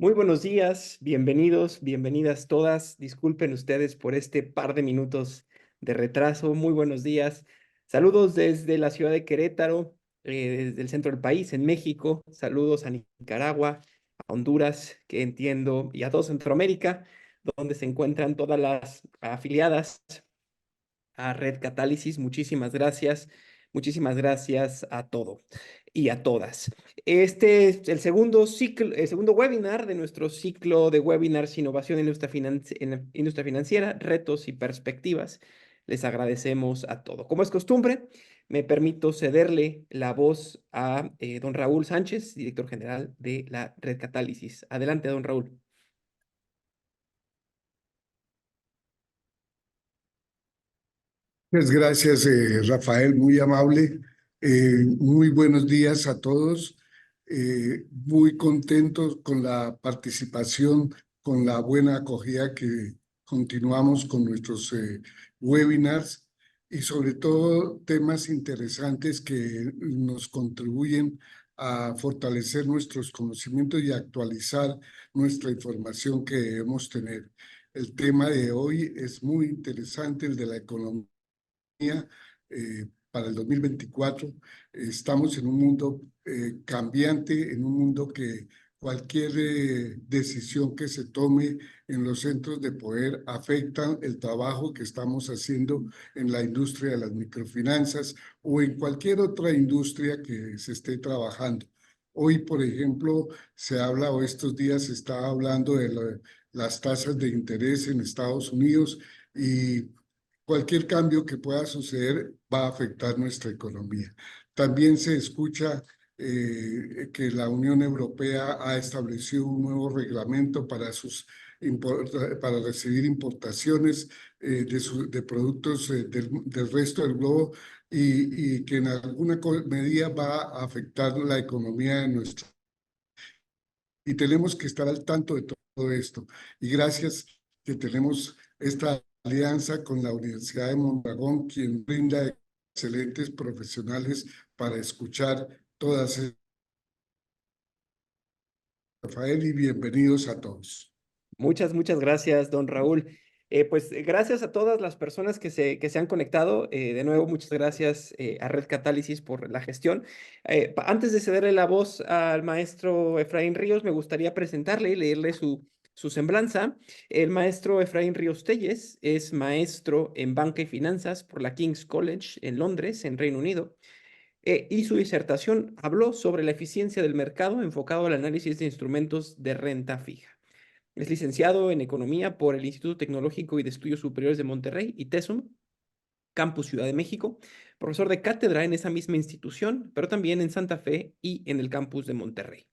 Muy buenos días, bienvenidos, bienvenidas todas. Disculpen ustedes por este par de minutos de retraso. Muy buenos días. Saludos desde la ciudad de Querétaro, desde el centro del país, en México. Saludos a Nicaragua, a Honduras, que entiendo, y a todo Centroamérica, donde se encuentran todas las afiliadas a Red Catálisis. Muchísimas gracias a todo y a todas. Este es el segundo ciclo, el segundo webinar de nuestro ciclo de webinars Innovación en industria financiera, retos y perspectivas. Les agradecemos a todo. Como es costumbre, me permito cederle la voz a don Raúl Sánchez, director general de la Red Catálisis. Adelante, don Raúl. Muchas gracias, Rafael, muy amable. Muy buenos días a todos. Muy contentos con la participación, con la buena acogida que continuamos con nuestros webinars y sobre todo temas interesantes que nos contribuyen a fortalecer nuestros conocimientos y actualizar nuestra información que debemos tener. El tema de hoy es muy interesante, el de la economía para el 2024. Estamos en un mundo cambiante, en un mundo que cualquier decisión que se tome en los centros de poder afecta el trabajo que estamos haciendo en la industria de las microfinanzas o en cualquier otra industria que se esté trabajando. Hoy, por ejemplo, se habla, o estos días se está hablando de las tasas de interés en Estados Unidos y cualquier cambio que pueda suceder va a afectar nuestra economía. También se escucha que la Unión Europea ha establecido un nuevo reglamento para recibir importaciones de productos del resto del globo y que en alguna medida va a afectar la economía de nuestro. Y tenemos que estar al tanto de todo esto. Y gracias que tenemos esta alianza con la Universidad de Mondragón, quien brinda excelentes profesionales para escuchar todas estas. Rafael, y bienvenidos a todos. Muchas gracias, don Raúl. Gracias a todas las personas que se han conectado. De nuevo, muchas gracias a Red Catálisis por la gestión. Antes de cederle la voz al maestro Efraín Ríos, me gustaría presentarle y leerle su semblanza. El maestro Efraín Ríos Telles es maestro en banca y finanzas por la King's College en Londres, en Reino Unido. Y su disertación habló sobre la eficiencia del mercado enfocado al análisis de instrumentos de renta fija. Es licenciado en Economía por el Instituto Tecnológico y de Estudios Superiores de Monterrey, ITESUM, Campus Ciudad de México, profesor de cátedra en esa misma institución, pero también en Santa Fe y en el Campus de Monterrey.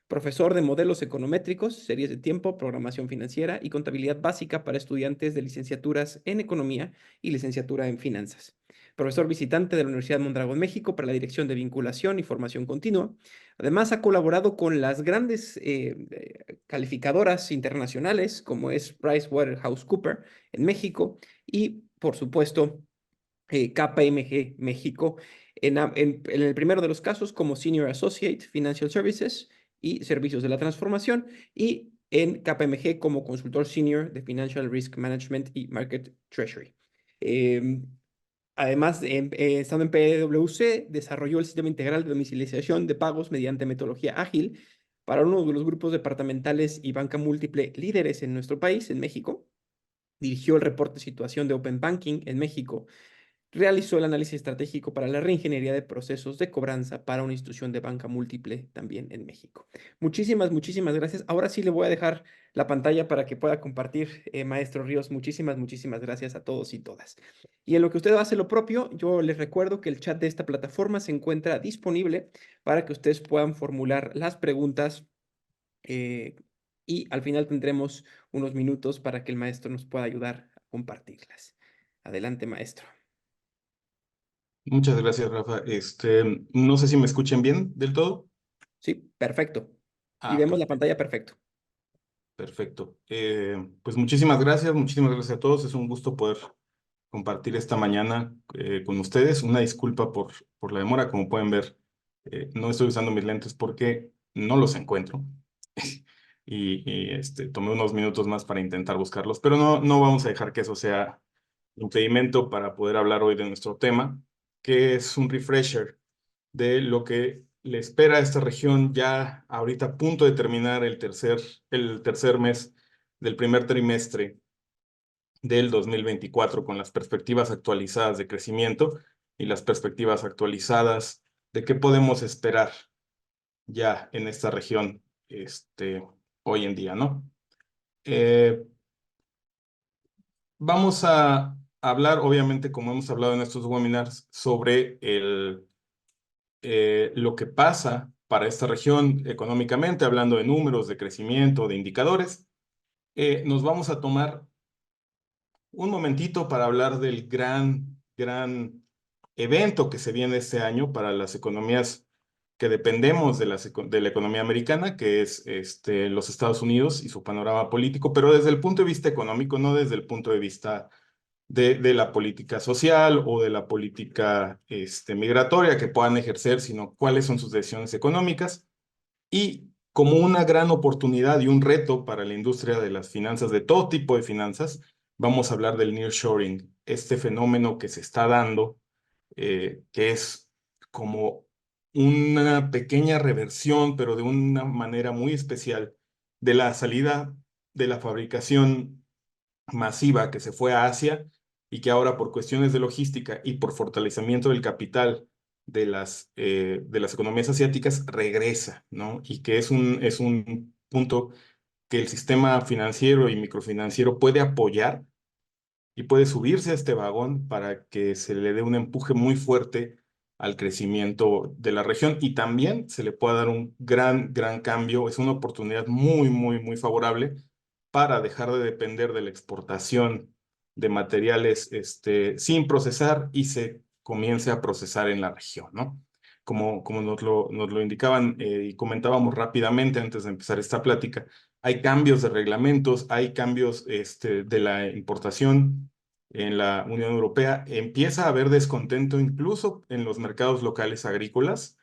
Profesor de modelos econométricos, series de tiempo, programación financiera y contabilidad básica para estudiantes de licenciaturas en Economía y licenciatura en Finanzas. Profesor visitante de la Universidad de Mondragón, México, para la Dirección de Vinculación y Formación Continua. Además, ha colaborado con las grandes calificadoras internacionales, como es PricewaterhouseCoopers en México y, por supuesto, KPMG México, en el primero de los casos como Senior Associate Financial Services y Servicios de la Transformación, y en KPMG como consultor senior de Financial Risk Management y Market Treasury. Además, estando en PwC, desarrolló el sistema integral de domiciliación de pagos mediante metodología ágil para uno de los grupos departamentales y banca múltiple líderes en nuestro país, en México. Dirigió el reporte de situación de Open Banking en México. Realizó el análisis estratégico para la reingeniería de procesos de cobranza para una institución de banca múltiple también en México. Muchísimas gracias. Ahora sí le voy a dejar la pantalla para que pueda compartir, maestro Ríos. Muchísimas gracias a todos y todas. Y en lo que usted hace lo propio, yo les recuerdo que el chat de esta plataforma se encuentra disponible para que ustedes puedan formular las preguntas y al final tendremos unos minutos para que el maestro nos pueda ayudar a compartirlas. Adelante, maestro. Muchas gracias, Rafa. No sé si me escuchen bien del todo. Sí, perfecto. Y vemos la Perfecto, pantalla perfecto. perfecto. Pues muchísimas gracias a todos. Es un gusto poder compartir esta mañana con ustedes. Una disculpa por la demora. Como pueden ver, no estoy usando mis lentes porque no los encuentro. tomé unos minutos más para intentar buscarlos, pero no vamos a dejar que eso sea impedimento para poder hablar hoy de nuestro tema, que es un refresher de lo que le espera a esta región ya ahorita a punto de terminar el tercer mes del primer trimestre del 2024 con las perspectivas actualizadas de crecimiento y las perspectivas actualizadas de qué podemos esperar ya en esta región hoy en día, ¿no? Vamos a hablar, obviamente, como hemos hablado en estos webinars, sobre lo que pasa para esta región económicamente, hablando de números, de crecimiento, de indicadores. Nos vamos a tomar un momentito para hablar del gran evento que se viene este año para las economías que dependemos de la economía americana, que es los Estados Unidos y su panorama político, pero desde el punto de vista económico, no desde el punto de vista de la política social o de la política migratoria que puedan ejercer, sino cuáles son sus decisiones económicas. Y como una gran oportunidad y un reto para la industria de las finanzas, de todo tipo de finanzas, vamos a hablar del nearshoring, este fenómeno que se está dando, que es como una pequeña reversión, pero de una manera muy especial, de la salida de la fabricación masiva que se fue a Asia y que ahora por cuestiones de logística y por fortalecimiento del capital de las economías asiáticas regresa, ¿no? Y que es un punto que el sistema financiero y microfinanciero puede apoyar y puede subirse a este vagón para que se le dé un empuje muy fuerte al crecimiento de la región y también se le pueda dar un gran cambio. Es una oportunidad muy favorable para dejar de depender de la exportación de materiales sin procesar y se comience a procesar en la región, ¿no? Como nos lo indicaban y comentábamos rápidamente antes de empezar esta plática, hay cambios de reglamentos, hay cambios de la importación en la Unión Europea. Empieza a haber descontento incluso en los mercados locales agrícolas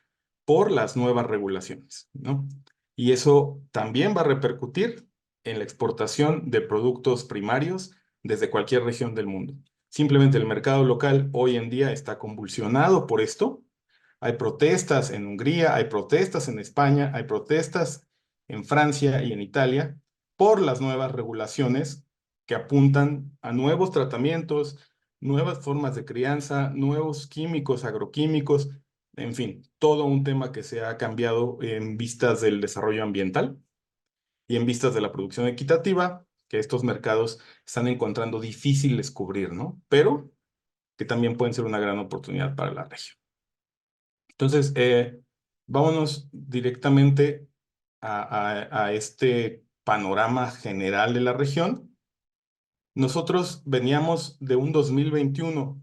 por las nuevas regulaciones, ¿no? Y eso también va a repercutir en la exportación de productos primarios desde cualquier región del mundo. Simplemente el mercado local hoy en día está convulsionado por esto. Hay protestas en Hungría, hay protestas en España, hay protestas en Francia y en Italia por las nuevas regulaciones que apuntan a nuevos tratamientos, nuevas formas de crianza, nuevos químicos, agroquímicos, en fin, todo un tema que se ha cambiado en vistas del desarrollo ambiental y en vistas de la producción equitativa, que estos mercados están encontrando difíciles cubrir, ¿no? Pero que también pueden ser una gran oportunidad para la región. Entonces, vámonos directamente a este panorama general de la región. Nosotros veníamos de un 2021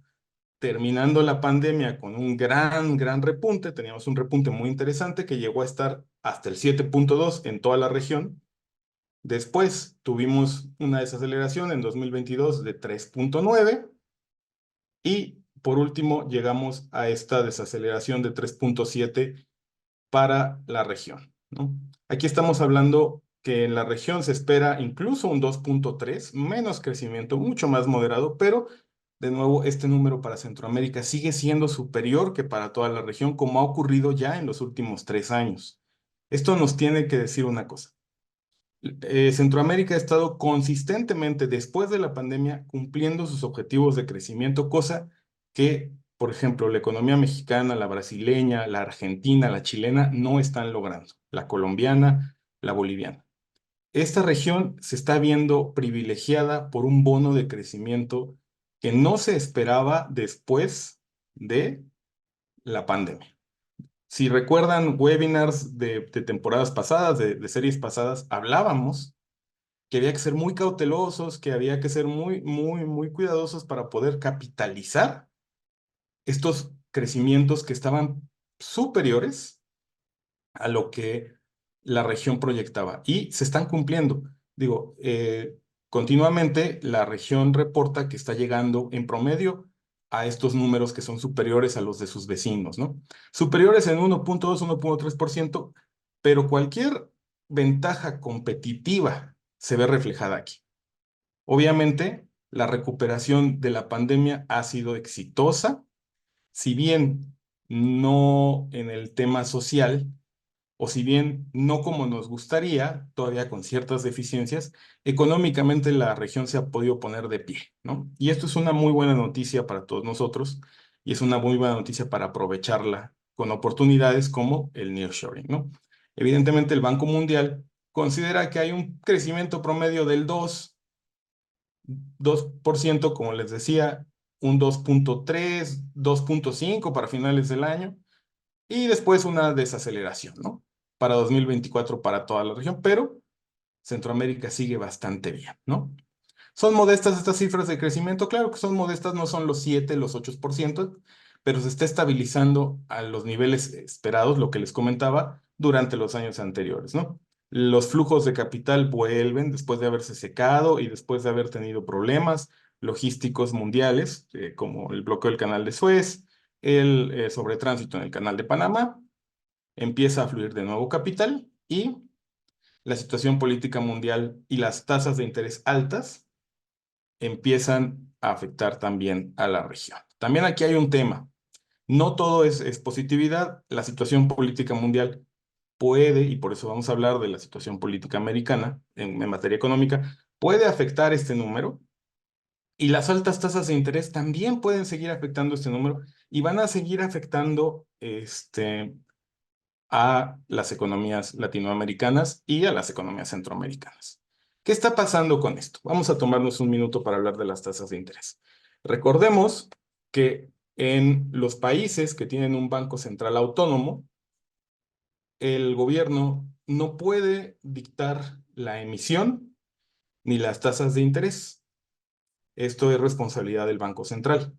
terminando la pandemia con un gran repunte. Teníamos un repunte muy interesante que llegó a estar hasta el 7.2 en toda la región. Después tuvimos una desaceleración en 2022 de 3.9 y por último llegamos a esta desaceleración de 3.7 para la región, ¿no? Aquí estamos hablando que en la región se espera incluso un 2.3, menos crecimiento, mucho más moderado, pero de nuevo este número para Centroamérica sigue siendo superior que para toda la región, como ha ocurrido ya en los últimos 3 años. Esto nos tiene que decir una cosa. Centroamérica ha estado consistentemente después de la pandemia cumpliendo sus objetivos de crecimiento, cosa que, por ejemplo, la economía mexicana, la brasileña, la argentina, la chilena no están logrando, la colombiana, la boliviana. Esta región se está viendo privilegiada por un bono de crecimiento que no se esperaba después de la pandemia. Si recuerdan webinars de temporadas pasadas, de series pasadas, hablábamos que había que ser muy cautelosos, que había que ser muy cuidadosos para poder capitalizar estos crecimientos que estaban superiores a lo que la región proyectaba y se están cumpliendo. Digo, continuamente la región reporta que está llegando en promedio a estos números que son superiores a los de sus vecinos, ¿no? Superiores en 1.2, 1.3%, pero cualquier ventaja competitiva se ve reflejada aquí? Obviamente, la recuperación de la pandemia ha sido exitosa, si bien no en el tema social, o si bien no como nos gustaría, todavía con ciertas deficiencias, económicamente la región se ha podido poner de pie, ¿no? Y esto es una muy buena noticia para todos nosotros y es una muy buena noticia para aprovecharla con oportunidades como el nearshoring, ¿no? Evidentemente el Banco Mundial considera que hay un crecimiento promedio del 2%, como les decía, un 2.3, 2.5 para finales del año, y después una desaceleración, ¿no? Para 2024 para toda la región, pero Centroamérica sigue bastante bien, ¿no? ¿Son modestas estas cifras de crecimiento? Claro que son modestas, no son los 7, los 8%, pero se está estabilizando a los niveles esperados, lo que les comentaba, durante los años anteriores, ¿no? Los flujos de capital vuelven después de haberse secado y después de haber tenido problemas logísticos mundiales, como el bloqueo del canal de Suez, el sobretránsito en el canal de Panamá. Empieza a fluir de nuevo capital y la situación política mundial y las tasas de interés altas empiezan a afectar también a la región. También aquí hay un tema. No todo es positividad. La situación política mundial puede, y por eso vamos a hablar de la situación política americana en materia económica, puede afectar este número, y las altas tasas de interés también pueden seguir afectando este número y van a seguir afectando a las economías latinoamericanas y a las economías centroamericanas. ¿Qué está pasando con esto? Vamos a tomarnos un minuto para hablar de las tasas de interés. Recordemos que en los países que tienen un banco central autónomo, el gobierno no puede dictar la emisión ni las tasas de interés. Esto es responsabilidad del Banco Central.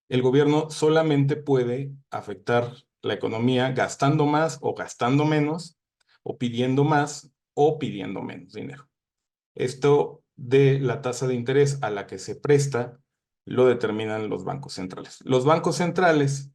El gobierno solamente puede afectar la economía gastando más o gastando menos, o pidiendo más o pidiendo menos dinero. Esto de la tasa de interés a la que se presta lo determinan los bancos centrales. Los bancos centrales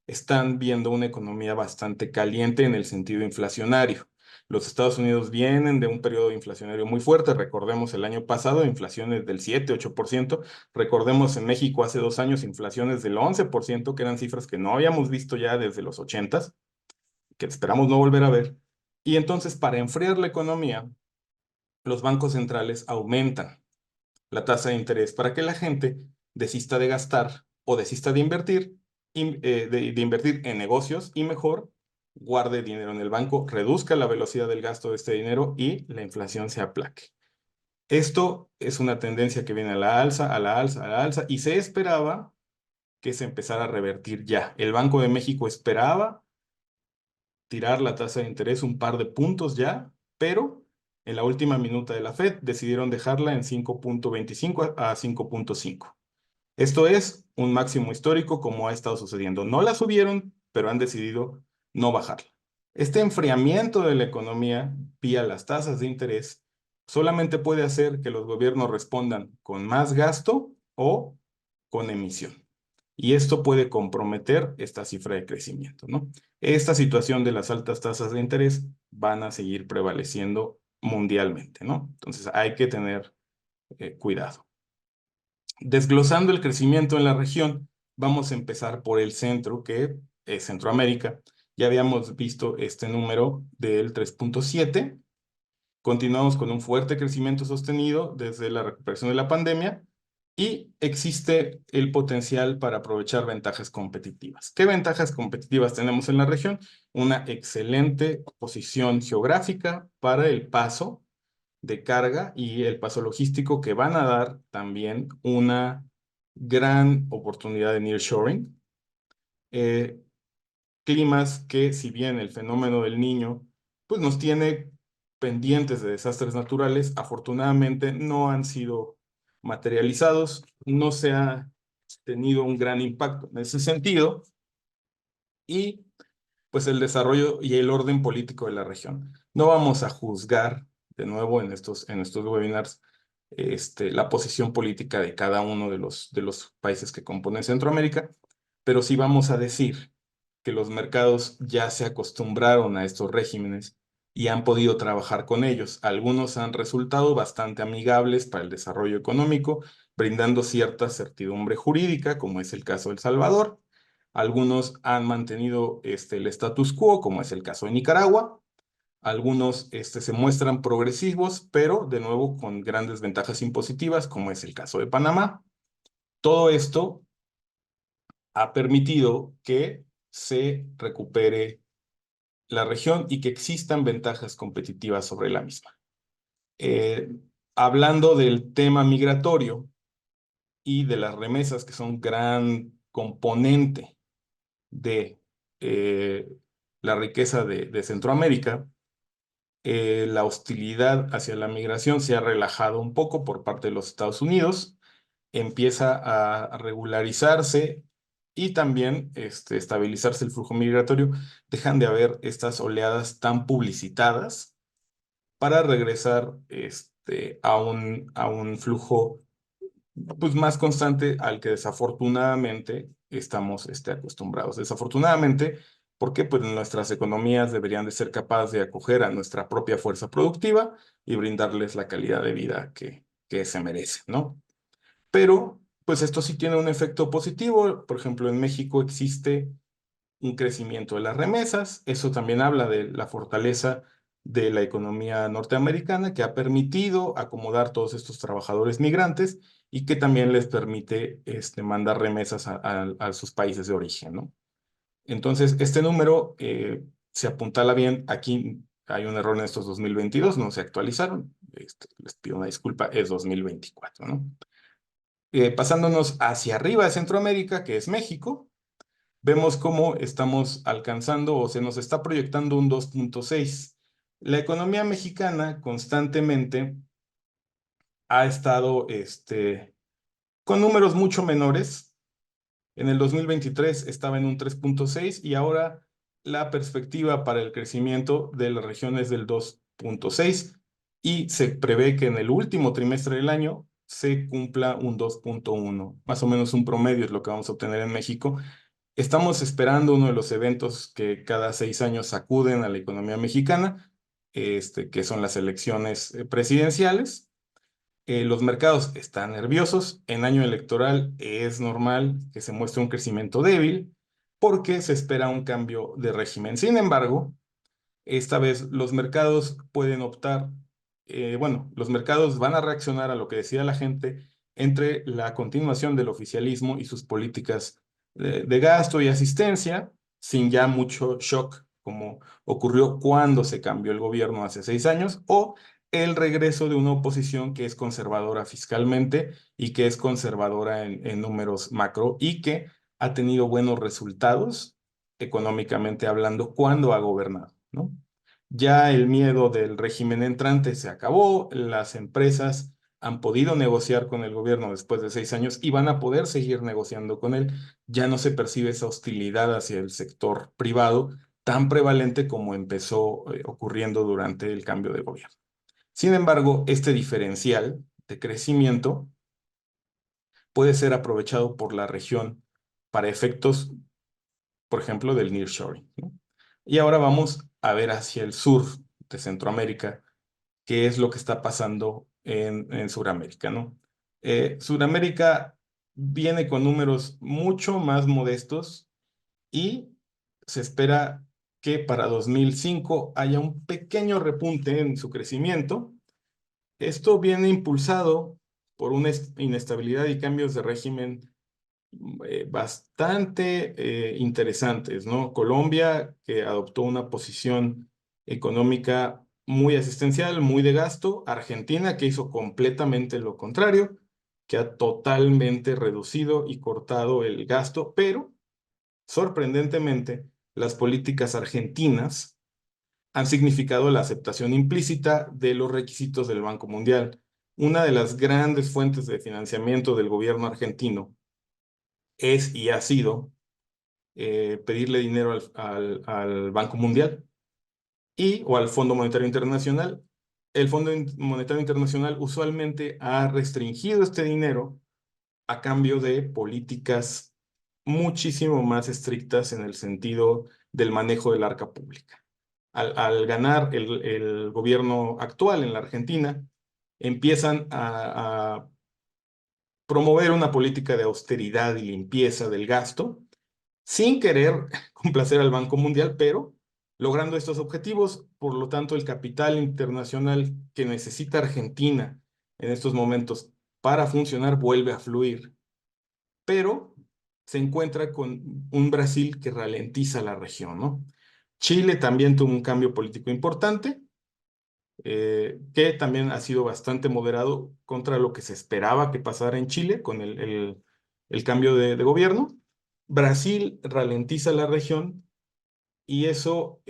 están viendo una economía bastante caliente en el sentido inflacionario. Los Estados Unidos vienen de un periodo inflacionario muy fuerte. Recordemos el año pasado, inflaciones del 7, 8%. Recordemos en México hace 2 años, inflaciones del 11%, que eran cifras que no habíamos visto ya desde los 80s, que esperamos no volver a ver. Y entonces, para enfriar la economía, los bancos centrales aumentan la tasa de interés para que la gente desista de gastar o desista de invertir, de invertir en negocios, y mejor guarde dinero en el banco, reduzca la velocidad del gasto de este dinero y la inflación se aplaque. Esto es una tendencia que viene a la alza, a la alza, a la alza, y se esperaba que se empezara a revertir ya. El Banco de México esperaba tirar la tasa de interés un par de puntos ya, pero en la última minuta de la Fed decidieron dejarla en 5.25 a 5.5. Esto es un máximo histórico como ha estado sucediendo. No la subieron, pero han decidido no bajarla. Este enfriamiento de la economía vía las tasas de interés solamente puede hacer que los gobiernos respondan con más gasto o con emisión. Y esto puede comprometer esta cifra de crecimiento, ¿no? Esta situación de las altas tasas de interés van a seguir prevaleciendo mundialmente, ¿no? Entonces hay que tener cuidado. Desglosando el crecimiento en la región, vamos a empezar por el centro, que es Centroamérica. Ya habíamos visto este número del 3.7. Continuamos con un fuerte crecimiento sostenido desde la recuperación de la pandemia y existe el potencial para aprovechar ventajas competitivas. ¿Qué ventajas competitivas tenemos en la región? Una excelente posición geográfica para el paso de carga y el paso logístico, que van a dar también una gran oportunidad de nearshoring. Climas que, si bien el fenómeno del Niño pues nos tiene pendientes de desastres naturales, afortunadamente no han sido materializados, no se ha tenido un gran impacto en ese sentido, y pues el desarrollo y el orden político de la región. No vamos a juzgar de nuevo en estos webinars la posición política de cada uno de los países que componen Centroamérica, pero sí vamos a decir que los mercados ya se acostumbraron a estos regímenes y han podido trabajar con ellos. Algunos han resultado bastante amigables para el desarrollo económico, brindando cierta certidumbre jurídica, como es el caso de El Salvador. Algunos han mantenido el status quo, como es el caso de Nicaragua. Algunos se muestran progresivos, pero de nuevo con grandes ventajas impositivas, como es el caso de Panamá. Todo esto ha permitido que se recupere la región y que existan ventajas competitivas sobre la misma. Eh, Hablando del tema migratorio y de las remesas, que son gran componente de la riqueza de Centroamérica, la hostilidad hacia la migración se ha relajado un poco por parte de los Estados Unidos, empieza a regularizarse y también estabilizarse el flujo migratorio. Dejan de haber estas oleadas tan publicitadas para regresar a un flujo pues, más constante al que desafortunadamente estamos acostumbrados. Desafortunadamente, porque pues, nuestras economías deberían de ser capaces de acoger a nuestra propia fuerza productiva y brindarles la calidad de vida que se merece, ¿no? Pero, pues esto sí tiene un efecto positivo. Por ejemplo, en México existe un crecimiento de las remesas. Eso también habla de la fortaleza de la economía norteamericana, que ha permitido acomodar todos estos trabajadores migrantes y que también les permite mandar remesas a sus países de origen, ¿no? Entonces, este número se apuntala bien. Aquí hay un error en estos 2022, no se actualizaron. Les pido una disculpa, es 2024, ¿no? Pasándonos hacia arriba de Centroamérica, que es México, vemos cómo estamos alcanzando o se nos está proyectando un 2.6. La economía mexicana constantemente ha estado con números mucho menores. En el 2023 estaba en un 3.6 y ahora la perspectiva para el crecimiento de la región es del 2.6 y se prevé que en el último trimestre del año se cumpla un 2.1. Más o menos un promedio es lo que vamos a obtener en México. Estamos esperando uno de los eventos que cada 6 años sacuden a la economía mexicana, que son las elecciones presidenciales. Los mercados están nerviosos. En año electoral es normal que se muestre un crecimiento débil porque se espera un cambio de régimen. Sin embargo, esta vez los mercados pueden optar, bueno, los mercados van a reaccionar a lo que decida la gente entre la continuación del oficialismo y sus políticas de gasto y asistencia, sin ya mucho shock, como ocurrió cuando se cambió el gobierno hace 6 años, o el regreso de una oposición que es conservadora fiscalmente y que es conservadora en números macro y que ha tenido buenos resultados económicamente hablando cuando ha gobernado, ¿no? Ya el miedo del régimen entrante se acabó, las empresas han podido negociar con el gobierno después de 6 años y van a poder seguir negociando con él. Ya no se percibe esa hostilidad hacia el sector privado tan prevalente como empezó ocurriendo durante el cambio de gobierno. Sin embargo, este diferencial de crecimiento puede ser aprovechado por la región para efectos, por ejemplo, del nearshoring, ¿no? Y ahora vamos a ver hacia el sur de Centroamérica qué es lo que está pasando en Sudamérica, ¿no? Sudamérica viene con números mucho más modestos y se espera que para 2005 haya un pequeño repunte en su crecimiento. Esto viene impulsado por una inestabilidad y cambios de régimen bastante interesantes, ¿no? Colombia, que adoptó una posición económica muy asistencial, muy de gasto. Argentina, que hizo completamente lo contrario, que ha totalmente reducido y cortado el gasto, pero sorprendentemente, las políticas argentinas han significado la aceptación implícita de los requisitos del Banco Mundial. Una de las grandes fuentes de financiamiento del gobierno argentino es y ha sido pedirle dinero al Banco Mundial o al Fondo Monetario Internacional. El Fondo Monetario Internacional usualmente ha restringido este dinero a cambio de políticas muchísimo más estrictas en el sentido del manejo del arca pública. al ganar el gobierno actual en la Argentina, empiezan a promover una política de austeridad y limpieza del gasto, sin querer complacer al Banco Mundial, pero logrando estos objetivos. Por lo tanto, el capital internacional que necesita Argentina en estos momentos para funcionar vuelve a fluir, pero se encuentra con un Brasil que ralentiza la región, ¿no? Chile también tuvo un cambio político importante, que también ha sido bastante moderado contra lo que se esperaba que pasara en Chile con el cambio de gobierno. Brasil ralentiza la región y eso,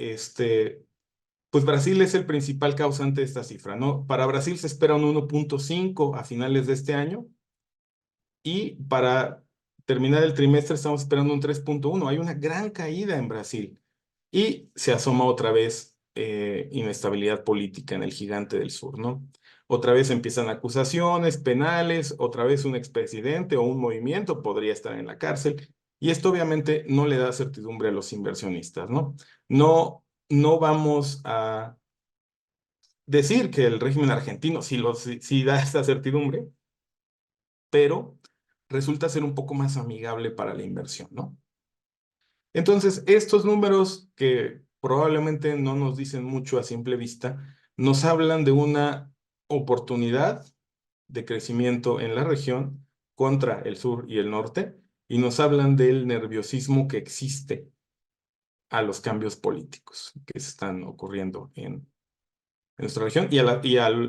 pues Brasil es el principal causante de esta cifra, ¿no? Para Brasil se espera un 1.5 a finales de este año y para terminar el trimestre estamos esperando un 3.1. Hay una gran caída en Brasil y se asoma otra vez inestabilidad política en el gigante del sur, ¿no? Otra vez empiezan acusaciones penales, otra vez un expresidente o un movimiento podría estar en la cárcel y esto obviamente no le da certidumbre a los inversionistas, ¿no? No vamos a decir que el régimen argentino sí da esta certidumbre, pero resulta ser un poco más amigable para la inversión, ¿no? Entonces, estos números que probablemente no nos dicen mucho a simple vista, nos hablan de una oportunidad de crecimiento en la región contra el sur y el norte, y nos hablan del nerviosismo que existe a los cambios políticos que están ocurriendo en nuestra región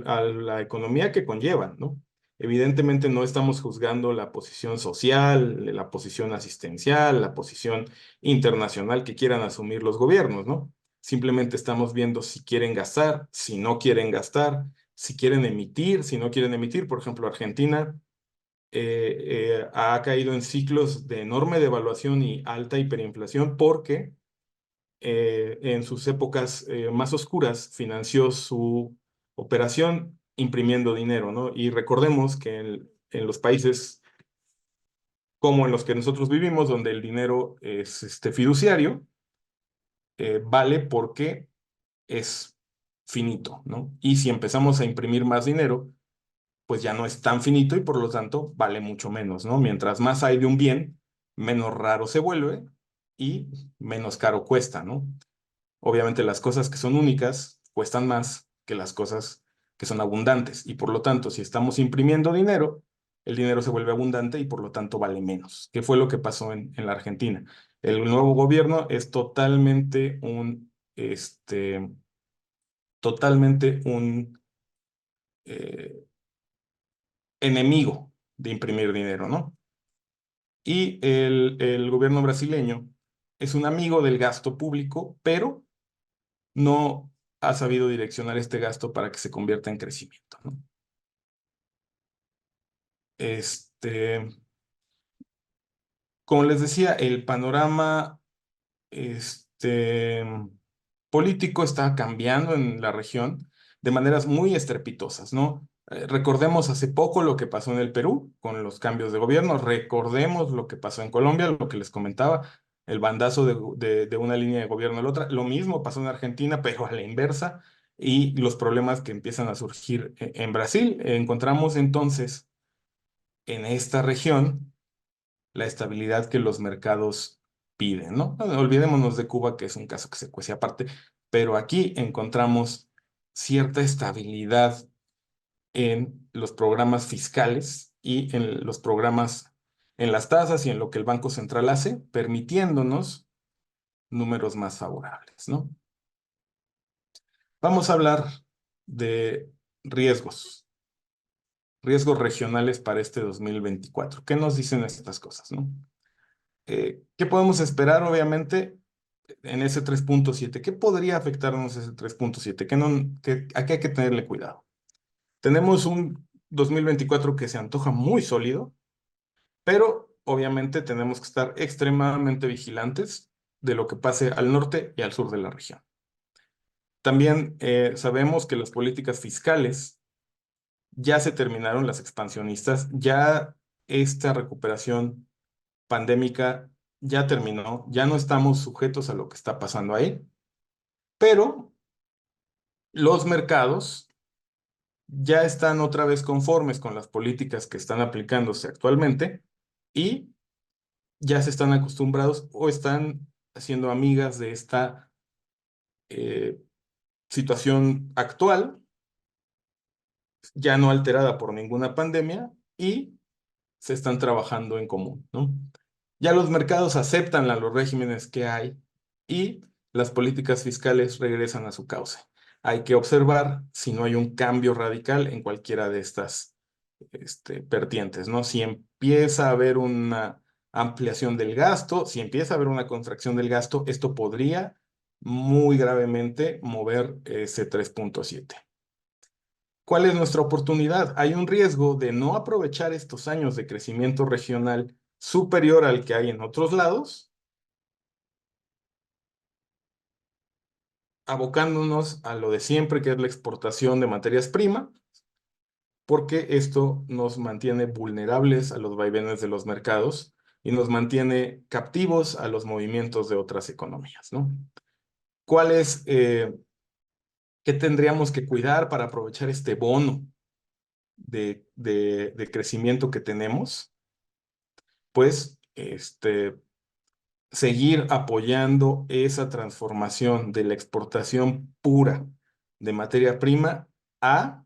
a la economía que conllevan, ¿no? Evidentemente no estamos juzgando la posición social, la posición asistencial, la posición internacional que quieran asumir los gobiernos, ¿no? Simplemente estamos viendo si quieren gastar, si no quieren gastar, si quieren emitir, si no quieren emitir. Por ejemplo, Argentina ha caído en ciclos de enorme devaluación y alta hiperinflación porque en sus épocas más oscuras financió su operación imprimiendo dinero, ¿no? Y recordemos que en los países como en los que nosotros vivimos, donde el dinero es fiduciario, vale porque es finito, ¿no? Y si empezamos a imprimir más dinero, pues ya no es tan finito y por lo tanto vale mucho menos, ¿no? Mientras más hay de un bien, menos raro se vuelve y menos caro cuesta, ¿no? Obviamente las cosas que son únicas cuestan más que las cosas que son abundantes y por lo tanto si estamos imprimiendo dinero, el dinero se vuelve abundante y por lo tanto vale menos. ¿Qué fue lo que pasó en la Argentina? El nuevo gobierno es totalmente un eh, enemigo de imprimir dinero, ¿no? Y el gobierno brasileño es un amigo del gasto público, pero no ha sabido direccionar este gasto para que se convierta en crecimiento, ¿no? Este, como les decía, el panorama este, político está cambiando en la región de maneras muy estrepitosas, ¿no? Recordemos hace poco lo que pasó en el Perú con los cambios de gobierno, recordemos lo que pasó en Colombia, lo que les comentaba, el bandazo de una línea de gobierno a la otra, lo mismo pasó en Argentina, pero a la inversa, y los problemas que empiezan a surgir en Brasil. Encontramos entonces en esta región la estabilidad que los mercados piden, ¿no? No, olvidémonos de Cuba, que es un caso que se cuece aparte, pero aquí encontramos cierta estabilidad en los programas fiscales y en los programas, en las tasas y en lo que el Banco Central hace, permitiéndonos números más favorables, ¿no? Vamos a hablar de riesgos, riesgos regionales para este 2024. ¿Qué nos dicen estas cosas, no? ¿Qué podemos esperar, obviamente, en ese 3.7? ¿Qué podría afectarnos ese 3.7? ¿A qué hay que tenerle cuidado? Tenemos un 2024 que se antoja muy sólido, pero obviamente tenemos que estar extremadamente vigilantes de lo que pase al norte y al sur de la región. También sabemos que las políticas fiscales ya se terminaron, las expansionistas, ya esta recuperación pandémica ya terminó, ya no estamos sujetos a lo que está pasando ahí. Pero los mercados ya están otra vez conformes con las políticas que están aplicándose actualmente y ya se están acostumbrados o están haciendo amigas de esta situación actual, ya no alterada por ninguna pandemia, y se están trabajando en común, ¿no? Ya los mercados aceptan a los regímenes que hay y las políticas fiscales regresan a su cauce. Hay que observar si no hay un cambio radical en cualquiera de estas vertientes, ¿no? Si empieza a haber una ampliación del gasto, si empieza a haber una contracción del gasto, esto podría muy gravemente mover ese 3.7. ¿Cuál es nuestra oportunidad? Hay un riesgo de no aprovechar estos años de crecimiento regional superior al que hay en otros lados, abocándonos a lo de siempre, que es la exportación de materias primas, porque esto nos mantiene vulnerables a los vaivenes de los mercados y nos mantiene captivos a los movimientos de otras economías, ¿no? ¿Cuál es, qué tendríamos que cuidar para aprovechar este bono de crecimiento que tenemos? Pues, seguir apoyando esa transformación de la exportación pura de materia prima a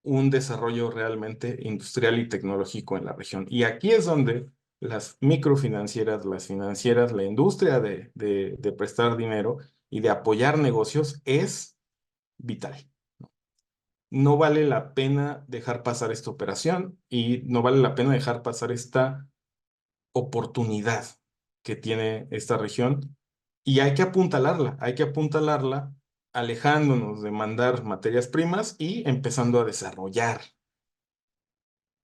un desarrollo realmente industrial y tecnológico en la región. Y aquí es donde las microfinancieras, las financieras, la industria de prestar dinero y de apoyar negocios es vital. No vale la pena dejar pasar esta operación y no vale la pena dejar pasar esta oportunidad que tiene esta región, y hay que apuntalarla alejándonos de mandar materias primas y empezando a desarrollar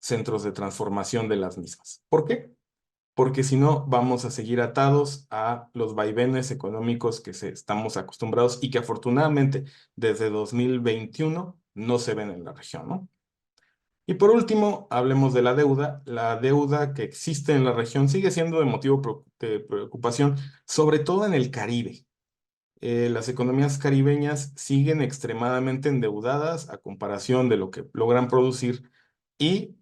centros de transformación de las mismas. ¿Por qué? Porque si no, vamos a seguir atados a los vaivenes económicos que estamos acostumbrados y que afortunadamente desde 2021 no se ven en la región, ¿no? Y por último, hablemos de la deuda. La deuda que existe en la región sigue siendo de motivo de preocupación, sobre todo en el Caribe. Las economías caribeñas siguen extremadamente endeudadas a comparación de lo que logran producir, y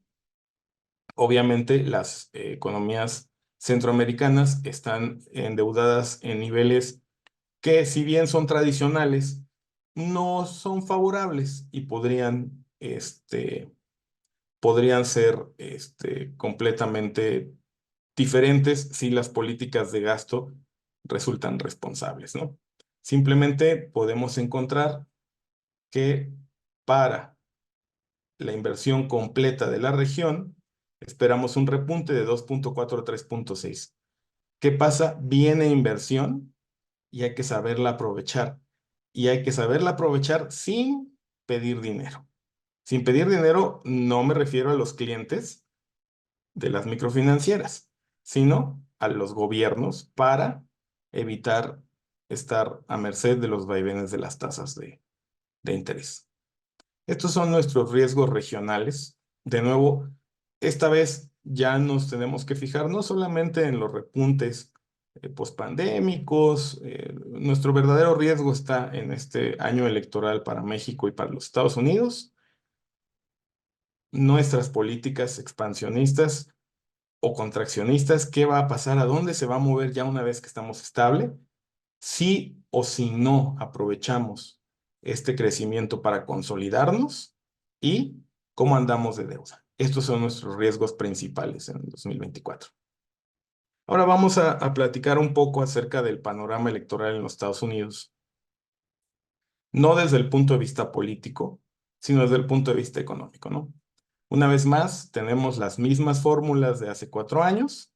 obviamente las economías centroamericanas están endeudadas en niveles que, si bien son tradicionales, no son favorables y podrían ser completamente diferentes si las políticas de gasto resultan responsables, ¿no? Simplemente podemos encontrar que para la inversión completa de la región esperamos un repunte de 2.4 a 3.6. ¿Qué pasa? Viene inversión y hay que saberla aprovechar. Y hay que saberla aprovechar sin pedir dinero. Sin pedir dinero no me refiero a los clientes de las microfinancieras, sino a los gobiernos para evitar estar a merced de los vaivenes de las tasas de interés. Estos son nuestros riesgos regionales. De nuevo, esta vez ya nos tenemos que fijar no solamente en los repuntes pospandémicos. Nuestro verdadero riesgo está en este año electoral para México y para los Estados Unidos. Nuestras políticas expansionistas o contraccionistas, ¿qué va a pasar? ¿A dónde se va a mover ya una vez que estamos estable? Si o si no aprovechamos este crecimiento para consolidarnos, y cómo andamos de deuda. Estos son nuestros riesgos principales en el 2024. Ahora vamos a platicar un poco acerca del panorama electoral en los Estados Unidos. No desde el punto de vista político, sino desde el punto de vista económico, ¿no? Una vez más, tenemos las mismas fórmulas de hace 4 años.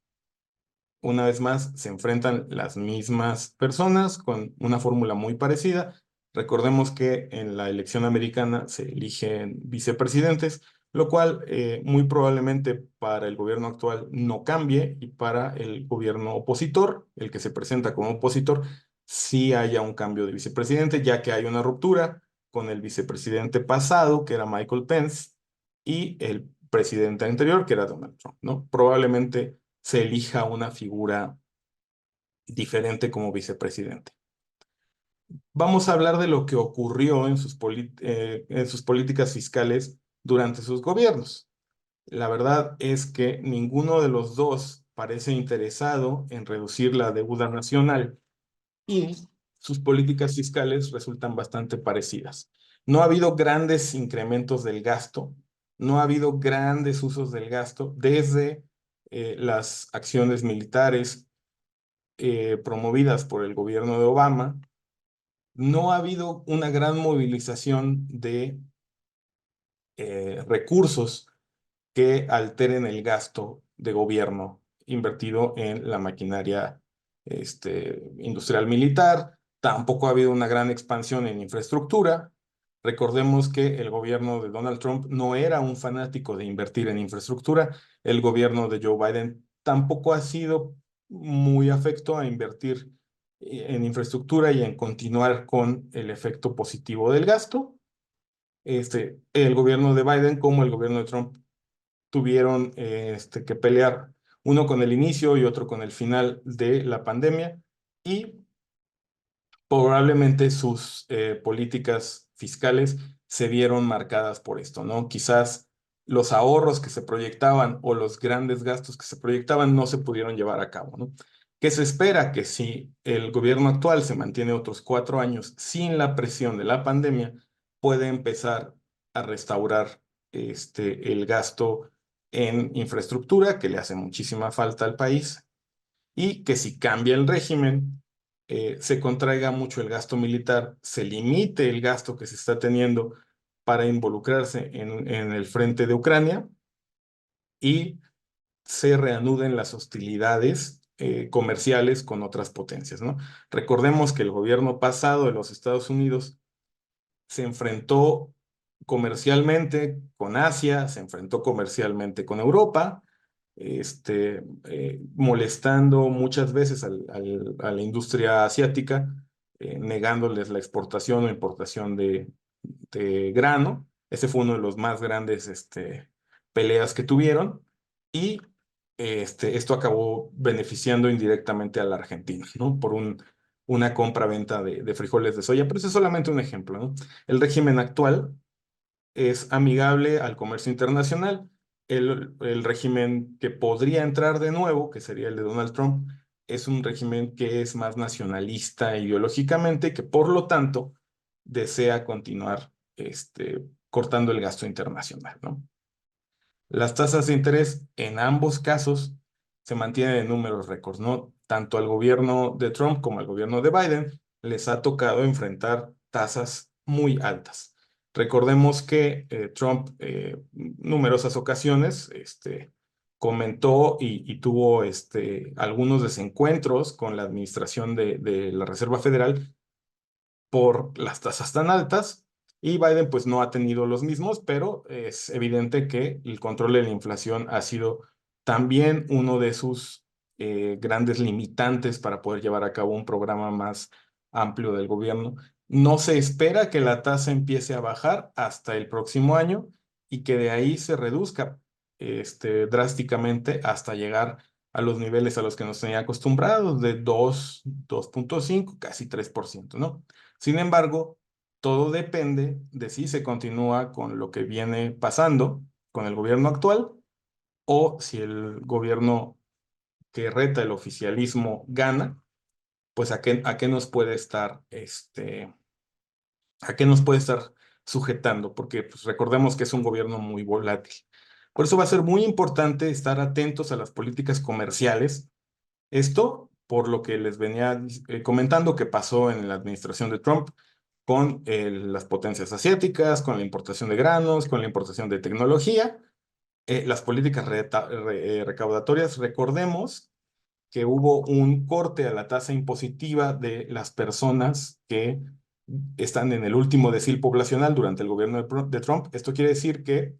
Una vez más, se enfrentan las mismas personas con una fórmula muy parecida. Recordemos que en la elección americana se eligen vicepresidentes, lo cual muy probablemente para el gobierno actual no cambie, y para el gobierno opositor, el que se presenta como opositor, sí haya un cambio de vicepresidente, ya que hay una ruptura con el vicepresidente pasado, que era Michael Pence, y el presidente anterior, que era Donald Trump, ¿no? Probablemente se elija una figura diferente como vicepresidente. vamos a hablar de lo que ocurrió en en sus políticas fiscales durante sus gobiernos. La verdad es que ninguno de los dos parece interesado en reducir la deuda nacional y sus políticas fiscales resultan bastante parecidas. No ha habido grandes incrementos del gasto, no ha habido grandes usos del gasto desde las acciones militares promovidas por el gobierno de Obama. No ha habido una gran movilización de recursos que alteren el gasto de gobierno invertido en la maquinaria industrial militar. Tampoco ha habido una gran expansión en infraestructura. Recordemos que el gobierno de Donald Trump no era un fanático de invertir en infraestructura. El gobierno de Joe Biden tampoco ha sido muy afecto a invertir en infraestructura y en continuar con el efecto positivo del gasto. El gobierno de Biden como el gobierno de Trump tuvieron que pelear, uno con el inicio y otro con el final de la pandemia, y probablemente sus políticas fiscales se vieron marcadas por esto, ¿no? Quizás los ahorros que se proyectaban o los grandes gastos que se proyectaban no se pudieron llevar a cabo, ¿no? Que se espera que si el gobierno actual se mantiene otros 4 años sin la presión de la pandemia, puede empezar a restaurar el gasto en infraestructura, que le hace muchísima falta al país, y que si cambia el régimen, se contraiga mucho el gasto militar, se limite el gasto que se está teniendo para involucrarse en el frente de Ucrania y se reanuden las hostilidades comerciales con otras potencias, ¿no? Recordemos que el gobierno pasado de los Estados Unidos se enfrentó comercialmente con Asia, se enfrentó comercialmente con Europa, molestando muchas veces a la industria asiática, negándoles la exportación o importación de grano. Ese fue uno de los más grandes peleas que tuvieron, y esto acabó beneficiando indirectamente a la Argentina, ¿no? Por una compra-venta de frijoles de soya, pero ese es solamente un ejemplo, ¿no? El régimen actual es amigable al comercio internacional. El régimen que podría entrar de nuevo, que sería el de Donald Trump, es un régimen que es más nacionalista ideológicamente, que por lo tanto desea continuar cortando el gasto internacional, ¿no? Las tasas de interés en ambos casos se mantienen en números récords, ¿no? Tanto al gobierno de Trump como al gobierno de Biden les ha tocado enfrentar tasas muy altas. Recordemos que Trump numerosas ocasiones comentó y tuvo algunos desencuentros con la administración de la Reserva Federal por las tasas tan altas, y Biden pues no ha tenido los mismos, pero es evidente que el control de la inflación ha sido también uno de sus grandes limitantes para poder llevar a cabo un programa más amplio del gobierno. No se espera que la tasa empiece a bajar hasta el próximo año y que de ahí se reduzca drásticamente hasta llegar a los niveles a los que nos tenía acostumbrados de 2.5, casi 3%, ¿no? Sin embargo, todo depende de si se continúa con lo que viene pasando con el gobierno actual, o si el gobierno que reta el oficialismo gana, pues a qué nos puede estar, a qué nos puede estar sujetando, porque pues, recordemos que es un gobierno muy volátil. Por eso va a ser muy importante estar atentos a las políticas comerciales. Esto, por lo que les venía comentando que pasó en la administración de Trump con las potencias asiáticas, con la importación de granos, con la importación de tecnología, las políticas recaudatorias. Recordemos que hubo un corte a la tasa impositiva de las personas que están en el último decil poblacional durante el gobierno de Trump. Esto quiere decir que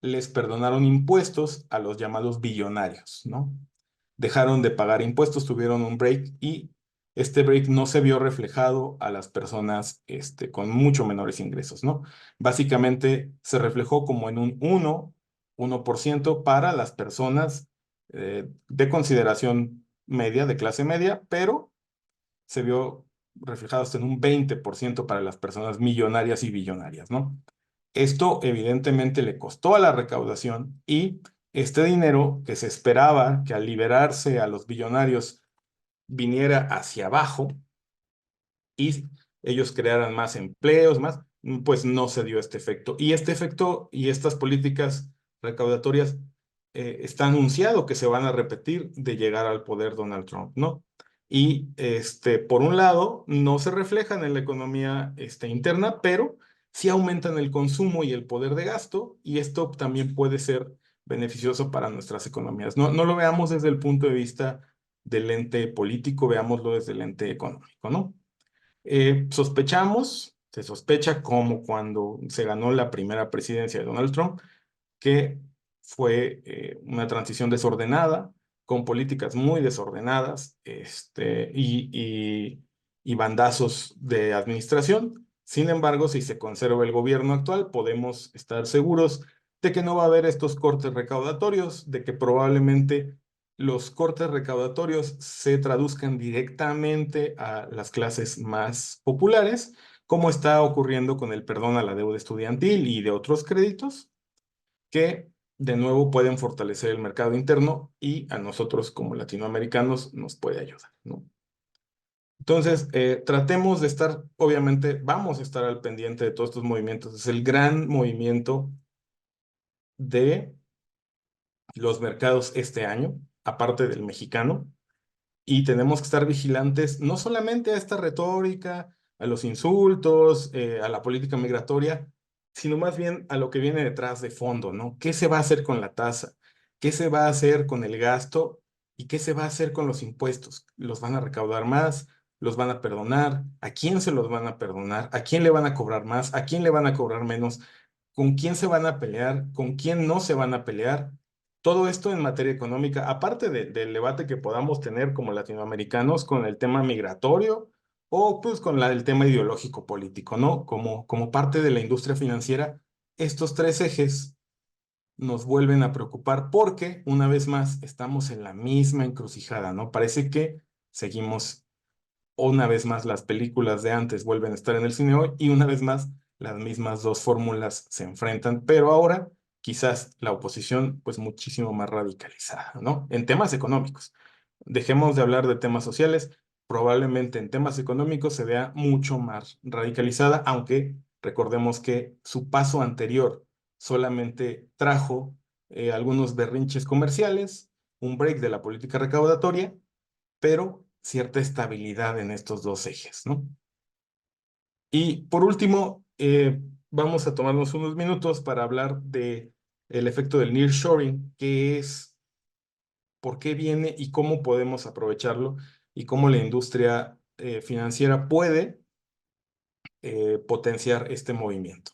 les perdonaron impuestos a los llamados billonarios, ¿no? Dejaron de pagar impuestos, tuvieron un break, y este break no se vio reflejado a las personas con mucho menores ingresos, ¿no? Básicamente se reflejó como en un 1% para las personas de consideración media, de clase media, pero se vio reflejado hasta en un 20% para las personas millonarias y billonarias, ¿no? Esto evidentemente le costó a la recaudación y este dinero que se esperaba que al liberarse a los billonarios viniera hacia abajo y ellos crearan más empleos, más, pues no se dio este efecto. Y este efecto y estas políticas recaudatorias está anunciado que se van a repetir de llegar al poder Donald Trump, ¿no? Y por un lado, no se reflejan en la economía interna, pero sí aumentan el consumo y el poder de gasto, y esto también puede ser beneficioso para nuestras economías. No, no lo veamos desde el punto de vista del ente político, veámoslo desde el ente económico, ¿no? Se sospecha como cuando se ganó la primera presidencia de Donald Trump, que fue una transición desordenada, con políticas muy desordenadas, y bandazos de administración. Sin embargo, si se conserva el gobierno actual, podemos estar seguros de que no va a haber estos cortes recaudatorios, de que probablemente los cortes recaudatorios se traduzcan directamente a las clases más populares, como está ocurriendo con el perdón a la deuda estudiantil y de otros créditos que de nuevo pueden fortalecer el mercado interno y a nosotros como latinoamericanos nos puede ayudar, ¿no? Entonces, tratemos de estar, obviamente, vamos a estar al pendiente de todos estos movimientos. Es el gran movimiento de los mercados este año, aparte del mexicano, y tenemos que estar vigilantes no solamente a esta retórica, a los insultos, a la política migratoria, sino más bien a lo que viene detrás de fondo, ¿no? ¿Qué se va a hacer con la tasa? ¿Qué se va a hacer con el gasto? ¿Y qué se va a hacer con los impuestos? ¿Los van a recaudar más? ¿Los van a perdonar? ¿A quién se los van a perdonar? ¿A quién le van a cobrar más? ¿A quién le van a cobrar menos? ¿Con quién se van a pelear? ¿Con quién no se van a pelear? Todo esto en materia económica, aparte del debate que podamos tener como latinoamericanos con el tema migratorio o pues con el tema ideológico político, ¿no? Como parte de la industria financiera, estos tres ejes nos vuelven a preocupar porque, una vez más, estamos en la misma encrucijada, ¿no? Parece que seguimos una vez más las películas de antes vuelven a estar en el cine hoy y una vez más las mismas dos fórmulas se enfrentan, pero ahora quizás la oposición pues muchísimo más radicalizada, ¿no? En temas económicos. Dejemos de hablar de temas sociales, probablemente en temas económicos se vea mucho más radicalizada, aunque recordemos que su paso anterior solamente trajo algunos berrinches comerciales, un break de la política recaudatoria, pero cierta estabilidad en estos dos ejes, ¿no? Y por último, vamos a tomarnos unos minutos para hablar de el efecto del nearshoring, qué es, por qué viene y cómo podemos aprovecharlo y cómo la industria financiera puede potenciar este movimiento.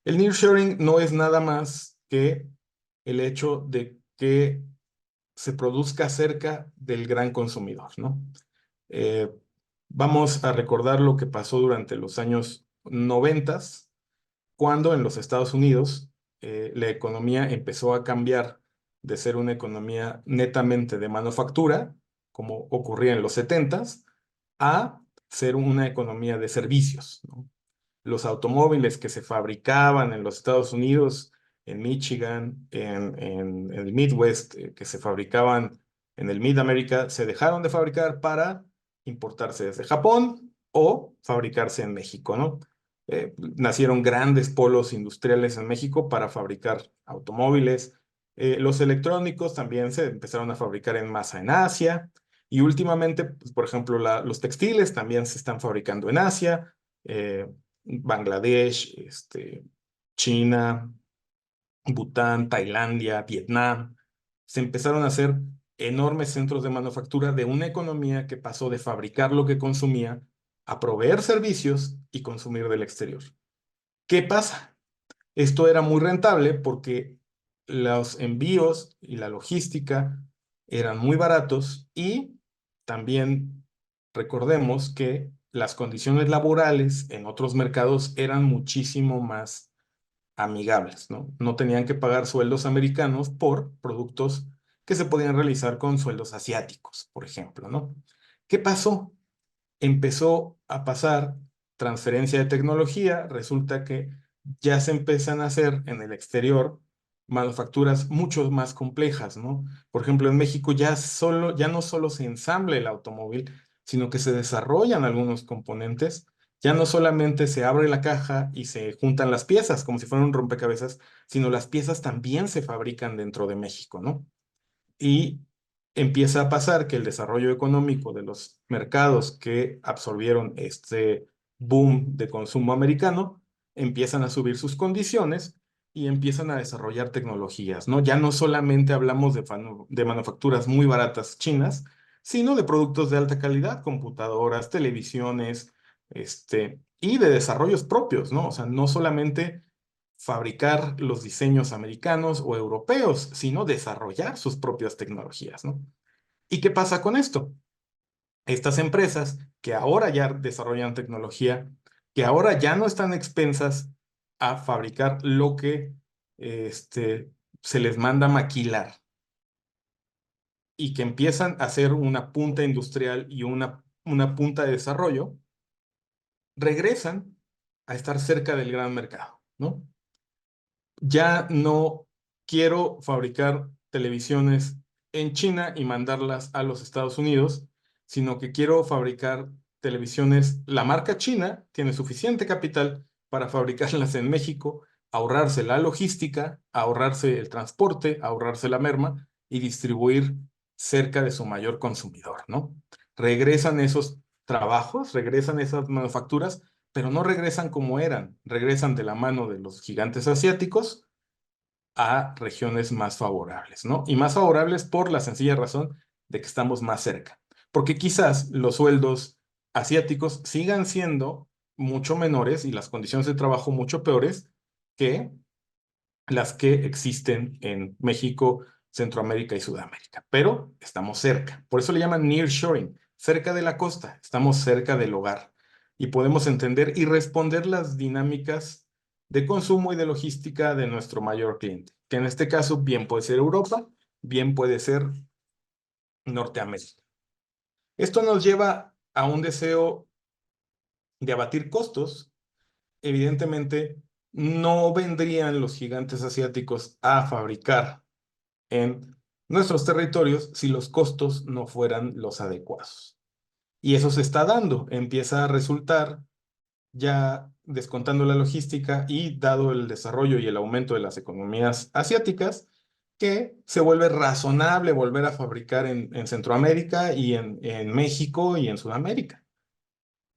El nearshoring no es nada más que el hecho de que se produzca cerca del gran consumidor, ¿no? Eh, Vamos a recordar lo que pasó durante los años 90, cuando en los Estados Unidos la economía empezó a cambiar de ser una economía netamente de manufactura, como ocurría en los 70, a ser una economía de servicios, ¿no? Los automóviles que se fabricaban en los Estados Unidos, en Michigan, en el Midwest, que se fabricaban en el Mid-America, se dejaron de fabricar para importarse desde Japón o fabricarse en México, ¿no? Nacieron grandes polos industriales en México para fabricar automóviles. Los electrónicos también se empezaron a fabricar en masa en Asia. Y últimamente, pues, por ejemplo, los textiles también se están fabricando en Asia. Eh, Bangladesh, China, Bután, Tailandia, Vietnam, se empezaron a hacer enormes centros de manufactura de una economía que pasó de fabricar lo que consumía a proveer servicios y consumir del exterior. ¿Qué pasa? Esto era muy rentable porque los envíos y la logística eran muy baratos y también recordemos que las condiciones laborales en otros mercados eran muchísimo más amigables, ¿no? No tenían que pagar sueldos americanos por productos que se podían realizar con sueldos asiáticos, por ejemplo, ¿no? ¿Qué pasó? empezó a pasar transferencia de tecnología, resulta que ya se empiezan a hacer en el exterior manufacturas mucho más complejas, ¿no? Por ejemplo, en México ya no solo se ensambla el automóvil, sino que se desarrollan algunos componentes. Ya no solamente se abre la caja y se juntan las piezas como si fueran un rompecabezas, sino las piezas también se fabrican dentro de México, ¿no? Y empieza a pasar que el desarrollo económico de los mercados que absorbieron este boom de consumo americano empiezan a subir sus condiciones y empiezan a desarrollar tecnologías, ¿no? Ya no solamente hablamos de manufacturas muy baratas chinas, sino de productos de alta calidad, computadoras, televisiones, y de desarrollos propios, ¿no? O sea, no solamente fabricar los diseños americanos o europeos, sino desarrollar sus propias tecnologías, ¿no? ¿Y qué pasa con esto? Estas empresas que ahora ya desarrollan tecnología, que ahora ya no están expensas a fabricar lo que se les manda maquilar y que empiezan a hacer una punta industrial y una punta de desarrollo, regresan a estar cerca del gran mercado, ¿no? Ya no quiero fabricar televisiones en China y mandarlas a los Estados Unidos, sino que quiero fabricar televisiones. La marca china tiene suficiente capital para fabricarlas en México, ahorrarse la logística, ahorrarse el transporte, ahorrarse la merma y distribuir cerca de su mayor consumidor, ¿no? Regresan esos trabajos, regresan esas manufacturas, pero no regresan como eran, regresan de la mano de los gigantes asiáticos a regiones más favorables, ¿no? Y más favorables por la sencilla razón de que estamos más cerca. Porque quizás los sueldos asiáticos sigan siendo mucho menores y las condiciones de trabajo mucho peores que las que existen en México, Centroamérica y Sudamérica. Pero estamos cerca. Por eso le llaman nearshoring, cerca de la costa, estamos cerca del hogar y podemos entender y responder las dinámicas de consumo y de logística de nuestro mayor cliente, que en este caso bien puede ser Europa, bien puede ser Norteamérica. Esto nos lleva a un deseo de abatir costos. Evidentemente, no vendrían los gigantes asiáticos a fabricar en nuestros territorios si los costos no fueran los adecuados. Y eso se está dando, empieza a resultar ya descontando la logística y dado el desarrollo y el aumento de las economías asiáticas, que se vuelve razonable volver a fabricar en Centroamérica y en México y en Sudamérica.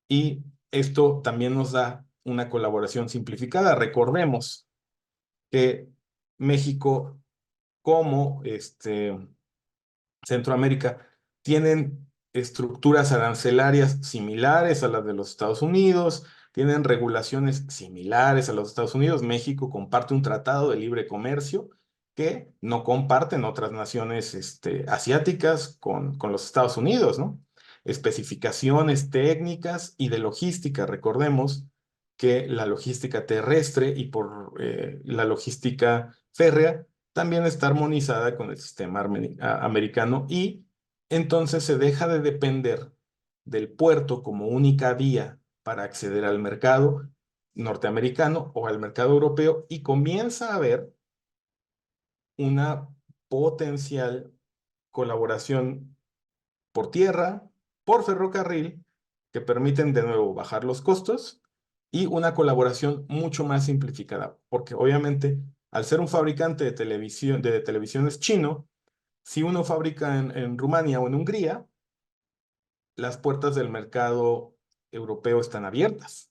Y esto también nos da una colaboración simplificada. Recordemos que México como Centroamérica tienen estructuras arancelarias similares a las de los Estados Unidos, tienen regulaciones similares a los Estados Unidos. México comparte un tratado de libre comercio que no comparten otras naciones asiáticas con los Estados Unidos, ¿no? Especificaciones técnicas y de logística. Recordemos que la logística terrestre y por la logística férrea también está armonizada con el sistema americano y entonces se deja de depender del puerto como única vía para acceder al mercado norteamericano o al mercado europeo y comienza a haber una potencial colaboración por tierra, por ferrocarril, que permiten de nuevo bajar los costos y una colaboración mucho más simplificada, porque obviamente al ser un fabricante de televisiones chino, si uno fabrica en Rumania o en Hungría, las puertas del mercado europeo están abiertas,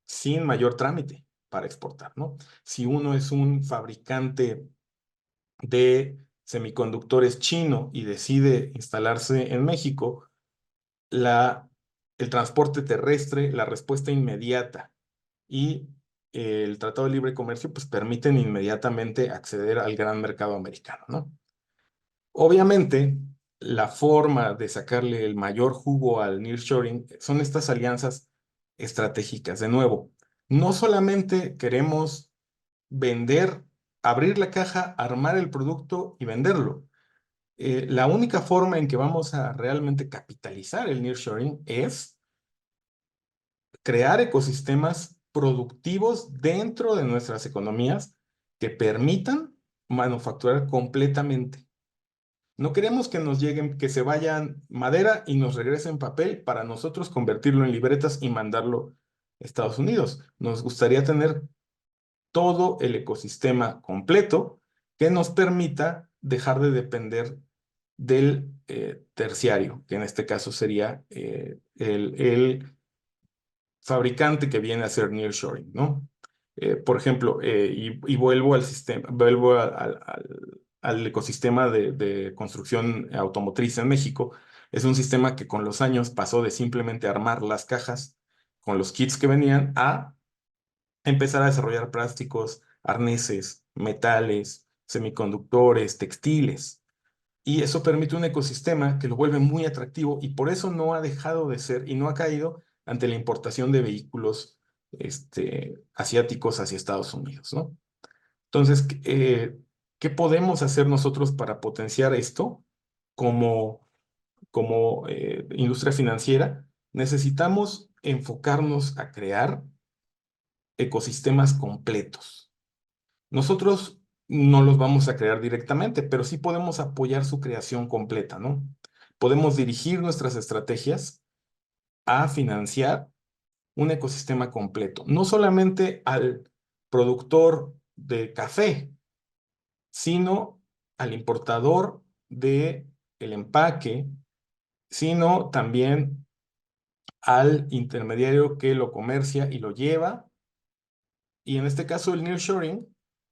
sin mayor trámite para exportar, ¿no? Si uno es un fabricante de semiconductores chino y decide instalarse en México, el transporte terrestre, la respuesta inmediata y el Tratado de Libre Comercio, pues permiten inmediatamente acceder al gran mercado americano, ¿no? Obviamente, la forma de sacarle el mayor jugo al nearshoring son estas alianzas estratégicas. De nuevo, no solamente queremos vender, abrir la caja, armar el producto y venderlo. La única forma en que vamos a realmente capitalizar el nearshoring es crear ecosistemas productivos dentro de nuestras economías que permitan manufacturar completamente. No queremos que nos lleguen, que se vayan madera y nos regresen papel para nosotros convertirlo en libretas y mandarlo a Estados Unidos. Nos gustaría tener todo el ecosistema completo que nos permita dejar de depender del terciario, que en este caso sería el fabricante que viene a hacer nearshoring, ¿no? Por ejemplo, y vuelvo al sistema, vuelvo al ecosistema de construcción automotriz en México. Es un sistema que con los años pasó de simplemente armar las cajas con los kits que venían a empezar a desarrollar plásticos, arneses, metales, semiconductores, textiles. Y eso permite un ecosistema que lo vuelve muy atractivo y por eso no ha dejado de ser y no ha caído ante la importación de vehículos asiáticos hacia Estados Unidos, ¿no? Entonces, ¿qué podemos hacer nosotros para potenciar esto como industria financiera? Necesitamos enfocarnos a crear ecosistemas completos. Nosotros no los vamos a crear directamente, pero sí podemos apoyar su creación completa, ¿no? Podemos dirigir nuestras estrategias a financiar un ecosistema completo, no solamente al productor de café, sino al importador de el empaque, sino también al intermediario que lo comercia y lo lleva. Y en este caso el nearshoring,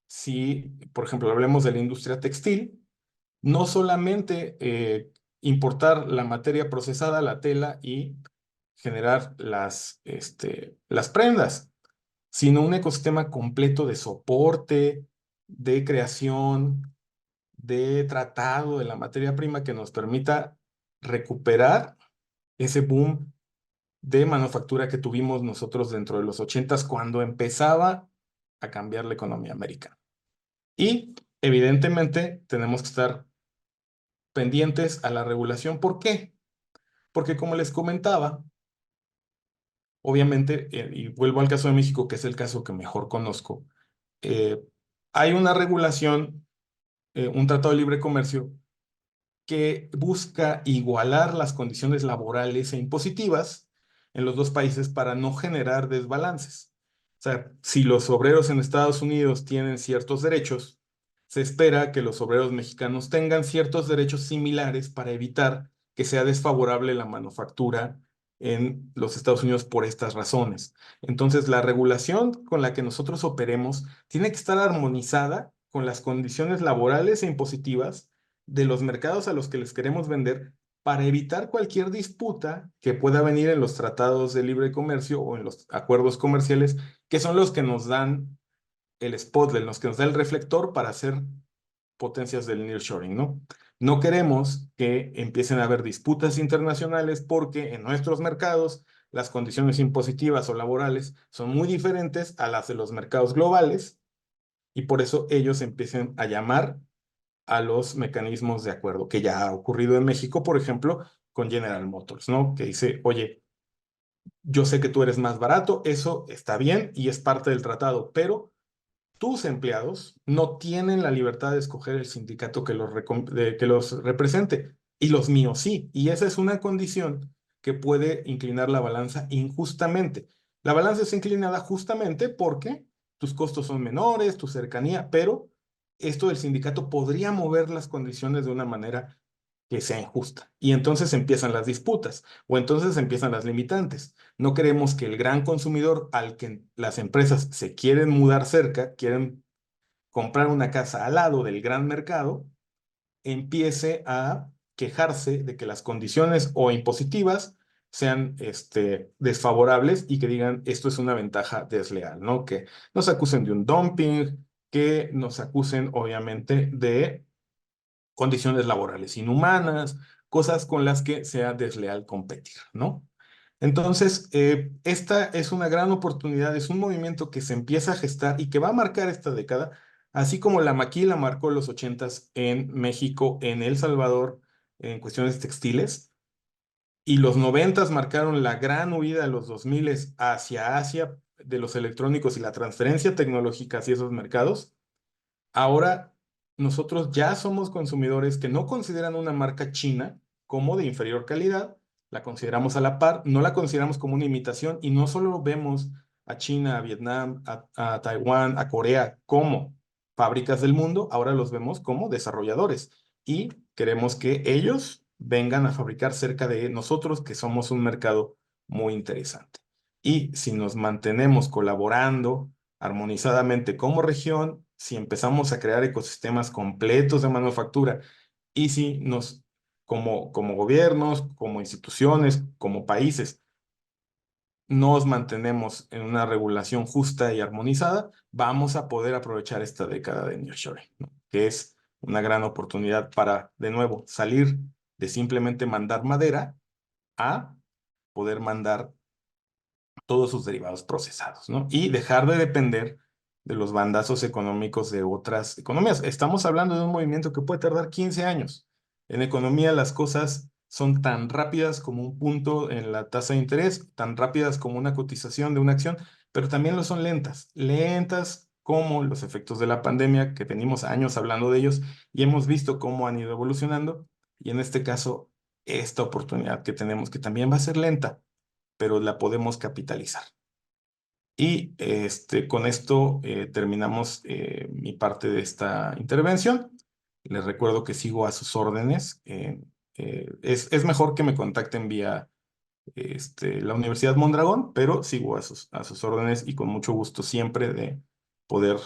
si por ejemplo hablemos de la industria textil, no solamente importar la materia procesada, la tela y generar las prendas, sino un ecosistema completo de soporte, de creación, de tratado de la materia prima que nos permita recuperar ese boom de manufactura que tuvimos nosotros dentro de los 80s cuando empezaba a cambiar la economía americana. Y evidentemente tenemos que estar pendientes a la regulación. ¿Por qué? Porque como les comentaba, obviamente, y vuelvo al caso de México, que es el caso que mejor conozco, eh, hay una regulación, un tratado de libre comercio que busca igualar las condiciones laborales e impositivas en los dos países para no generar desbalances. O sea, si los obreros en Estados Unidos tienen ciertos derechos, se espera que los obreros mexicanos tengan ciertos derechos similares para evitar que sea desfavorable la manufactura en los Estados Unidos por estas razones. Entonces, la regulación con la que nosotros operemos tiene que estar armonizada con las condiciones laborales e impositivas de los mercados a los que les queremos vender para evitar cualquier disputa que pueda venir en los tratados de libre comercio o en los acuerdos comerciales, que son los que nos dan el spotlight, los que nos da el reflector para hacer potencias del nearshoring, ¿no? No queremos que empiecen a haber disputas internacionales porque en nuestros mercados las condiciones impositivas o laborales son muy diferentes a las de los mercados globales y por eso ellos empiecen a llamar a los mecanismos de acuerdo, que ya ha ocurrido en México, por ejemplo, con General Motors, ¿no? Que dice, oye, yo sé que tú eres más barato, eso está bien y es parte del tratado, pero tus empleados no tienen la libertad de escoger el sindicato que los represente y los míos sí. Y esa es una condición que puede inclinar la balanza injustamente. La balanza es inclinada justamente porque tus costos son menores, tu cercanía, pero esto del sindicato podría mover las condiciones de una manera que sea injusta. Y entonces empiezan las disputas o entonces empiezan las limitantes. No queremos que el gran consumidor al que las empresas se quieren mudar cerca, quieren comprar una casa al lado del gran mercado, empiece a quejarse de que las condiciones o impositivas sean desfavorables y que digan esto es una ventaja desleal, ¿no? Que nos acusen de un dumping, que nos acusen obviamente de condiciones laborales inhumanas, cosas con las que sea desleal competir, ¿no? Entonces, esta es una gran oportunidad, es un movimiento que se empieza a gestar y que va a marcar esta década, así como la maquila marcó los 80s en México, en El Salvador, en cuestiones textiles. y los 90 marcaron la gran huida de los 2000 hacia Asia de los electrónicos y la transferencia tecnológica hacia esos mercados. Ahora nosotros ya somos consumidores que no consideran una marca china como de inferior calidad, la consideramos a la par, no la consideramos como una imitación y no solo vemos a China, a Vietnam, a Taiwán, a Corea como fábricas del mundo, ahora los vemos como desarrolladores y queremos que ellos vengan a fabricar cerca de nosotros, que somos un mercado muy interesante. Y si nos mantenemos colaborando armonizadamente como región, si empezamos a crear ecosistemas completos de manufactura y si como gobiernos, como instituciones, como países, nos mantenemos en una regulación justa y armonizada, vamos a poder aprovechar esta década de nearshoring, ¿no? Que es una gran oportunidad para, de nuevo, salir de simplemente mandar madera a poder mandar todos sus derivados procesados, ¿no? Y dejar de depender de los bandazos económicos de otras economías. Estamos hablando de un movimiento que puede tardar 15 años. En economía las cosas son tan rápidas como un punto en la tasa de interés, tan rápidas como una cotización de una acción, pero también lo son lentas, lentas como los efectos de la pandemia, que venimos años hablando de ellos y hemos visto cómo han ido evolucionando. Y en este caso, esta oportunidad que tenemos, que también va a ser lenta, pero la podemos capitalizar. Y con esto terminamos mi parte de esta intervención. Les recuerdo que sigo a sus órdenes. Es mejor que me contacten vía la Universidad Mondragón, pero sigo a sus órdenes y con mucho gusto siempre de poder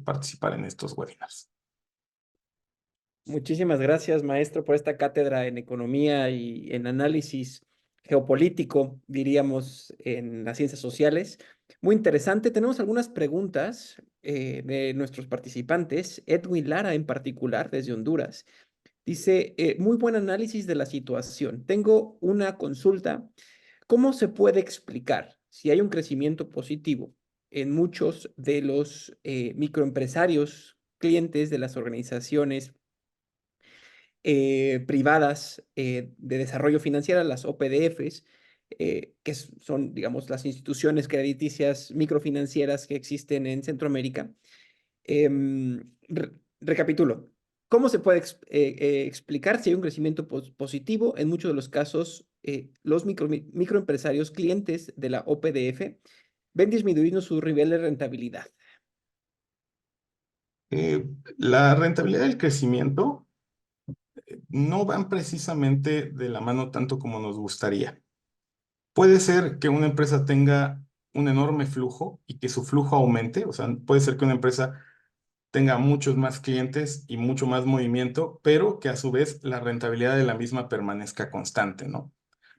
participar en estos webinars. Muchísimas gracias, maestro, por esta cátedra en economía y en análisis geopolítico, diríamos, en las ciencias sociales. Muy interesante. Tenemos algunas preguntas de nuestros participantes. Edwin Lara, en particular, desde Honduras. Dice, muy buen análisis de la situación. Tengo una consulta. ¿Cómo se puede explicar si hay un crecimiento positivo en muchos de los microempresarios, clientes de las organizaciones privadas de desarrollo financiero, las OPDFs, son, digamos, las instituciones crediticias microfinancieras que existen en Centroamérica? Recapitulo. ¿Cómo se puede explicar si hay un crecimiento positivo? En muchos de los casos, los microempresarios clientes de la OPDF ven disminuido su nivel de rentabilidad. La rentabilidad y el crecimiento no van precisamente de la mano tanto como nos gustaría. Puede ser que una empresa tenga un enorme flujo y que su flujo aumente, o sea, puede ser que una empresa tenga muchos más clientes y mucho más movimiento, pero que a su vez la rentabilidad de la misma permanezca constante, ¿no?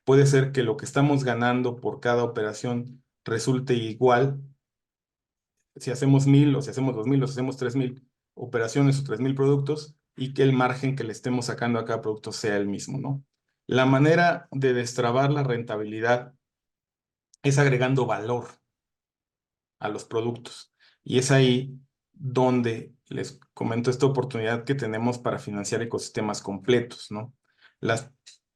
Puede ser que lo que estamos ganando por cada operación resulte igual si hacemos 1000 o si hacemos 2000 o si hacemos 3000 operaciones o 3000 productos y que el margen que le estemos sacando a cada producto sea el mismo, ¿no? La manera de destrabar la rentabilidad es agregando valor a los productos. Y es ahí donde les comento esta oportunidad que tenemos para financiar ecosistemas completos, ¿no?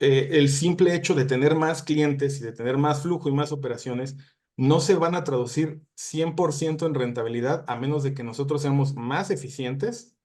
El simple hecho de tener más clientes y de tener más flujo y más operaciones no se van a traducir 100% en rentabilidad a menos de que nosotros seamos más eficientes,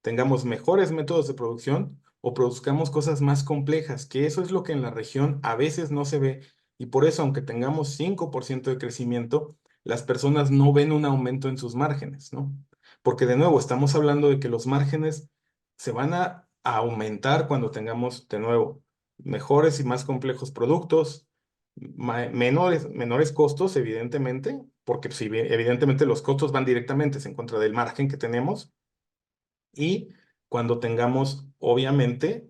tengamos mejores métodos de producción o produzcamos cosas más complejas, que eso es lo que en la región a veces no se ve. Y por eso, aunque tengamos 5% de crecimiento, las personas no ven un aumento en sus márgenes, ¿no? Porque de nuevo, estamos hablando de que los márgenes se van a aumentar cuando tengamos, de nuevo, mejores y más complejos productos, menores costos, evidentemente, porque pues, evidentemente los costos van directamente en contra del margen que tenemos y cuando tengamos, obviamente,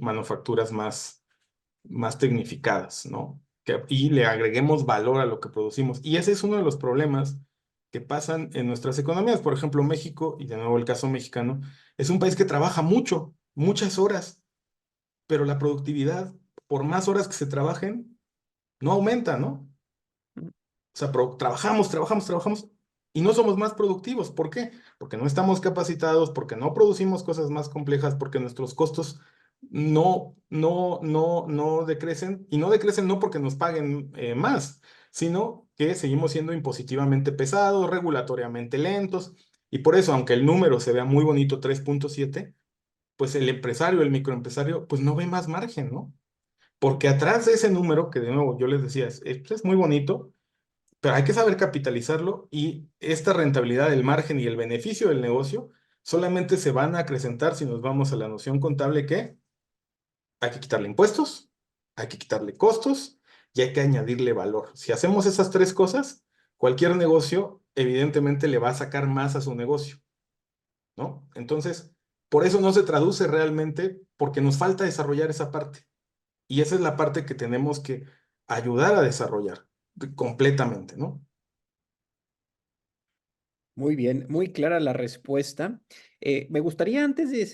manufacturas más tecnificadas, ¿no? Y le agreguemos valor a lo que producimos. Y ese es uno de los problemas que pasan en nuestras economías. Por ejemplo, México, y de nuevo el caso mexicano, es un país que trabaja mucho, muchas horas, pero la productividad, por más horas que se trabajen, no aumenta, ¿no? O sea, trabajamos y no somos más productivos. ¿Por qué? Porque no estamos capacitados, porque no producimos cosas más complejas, porque nuestros costos no decrecen, y no decrecen no porque nos paguen más, sino que seguimos siendo impositivamente pesados, regulatoriamente lentos, y por eso, aunque el número se vea muy bonito, 3.7, pues el empresario, el microempresario, pues no ve más margen, ¿no? Porque atrás de ese número, que de nuevo yo les decía, es muy bonito, pero hay que saber capitalizarlo y esta rentabilidad, el margen y el beneficio del negocio solamente se van a acrecentar si nos vamos a la noción contable que hay que quitarle impuestos, hay que quitarle costos y hay que añadirle valor. Si hacemos esas tres cosas, cualquier negocio evidentemente le va a sacar más a su negocio, ¿no? Entonces, por eso no se traduce realmente porque nos falta desarrollar esa parte. Y esa es la parte que tenemos que ayudar a desarrollar completamente, ¿no? Muy bien, muy clara la respuesta. Me gustaría antes de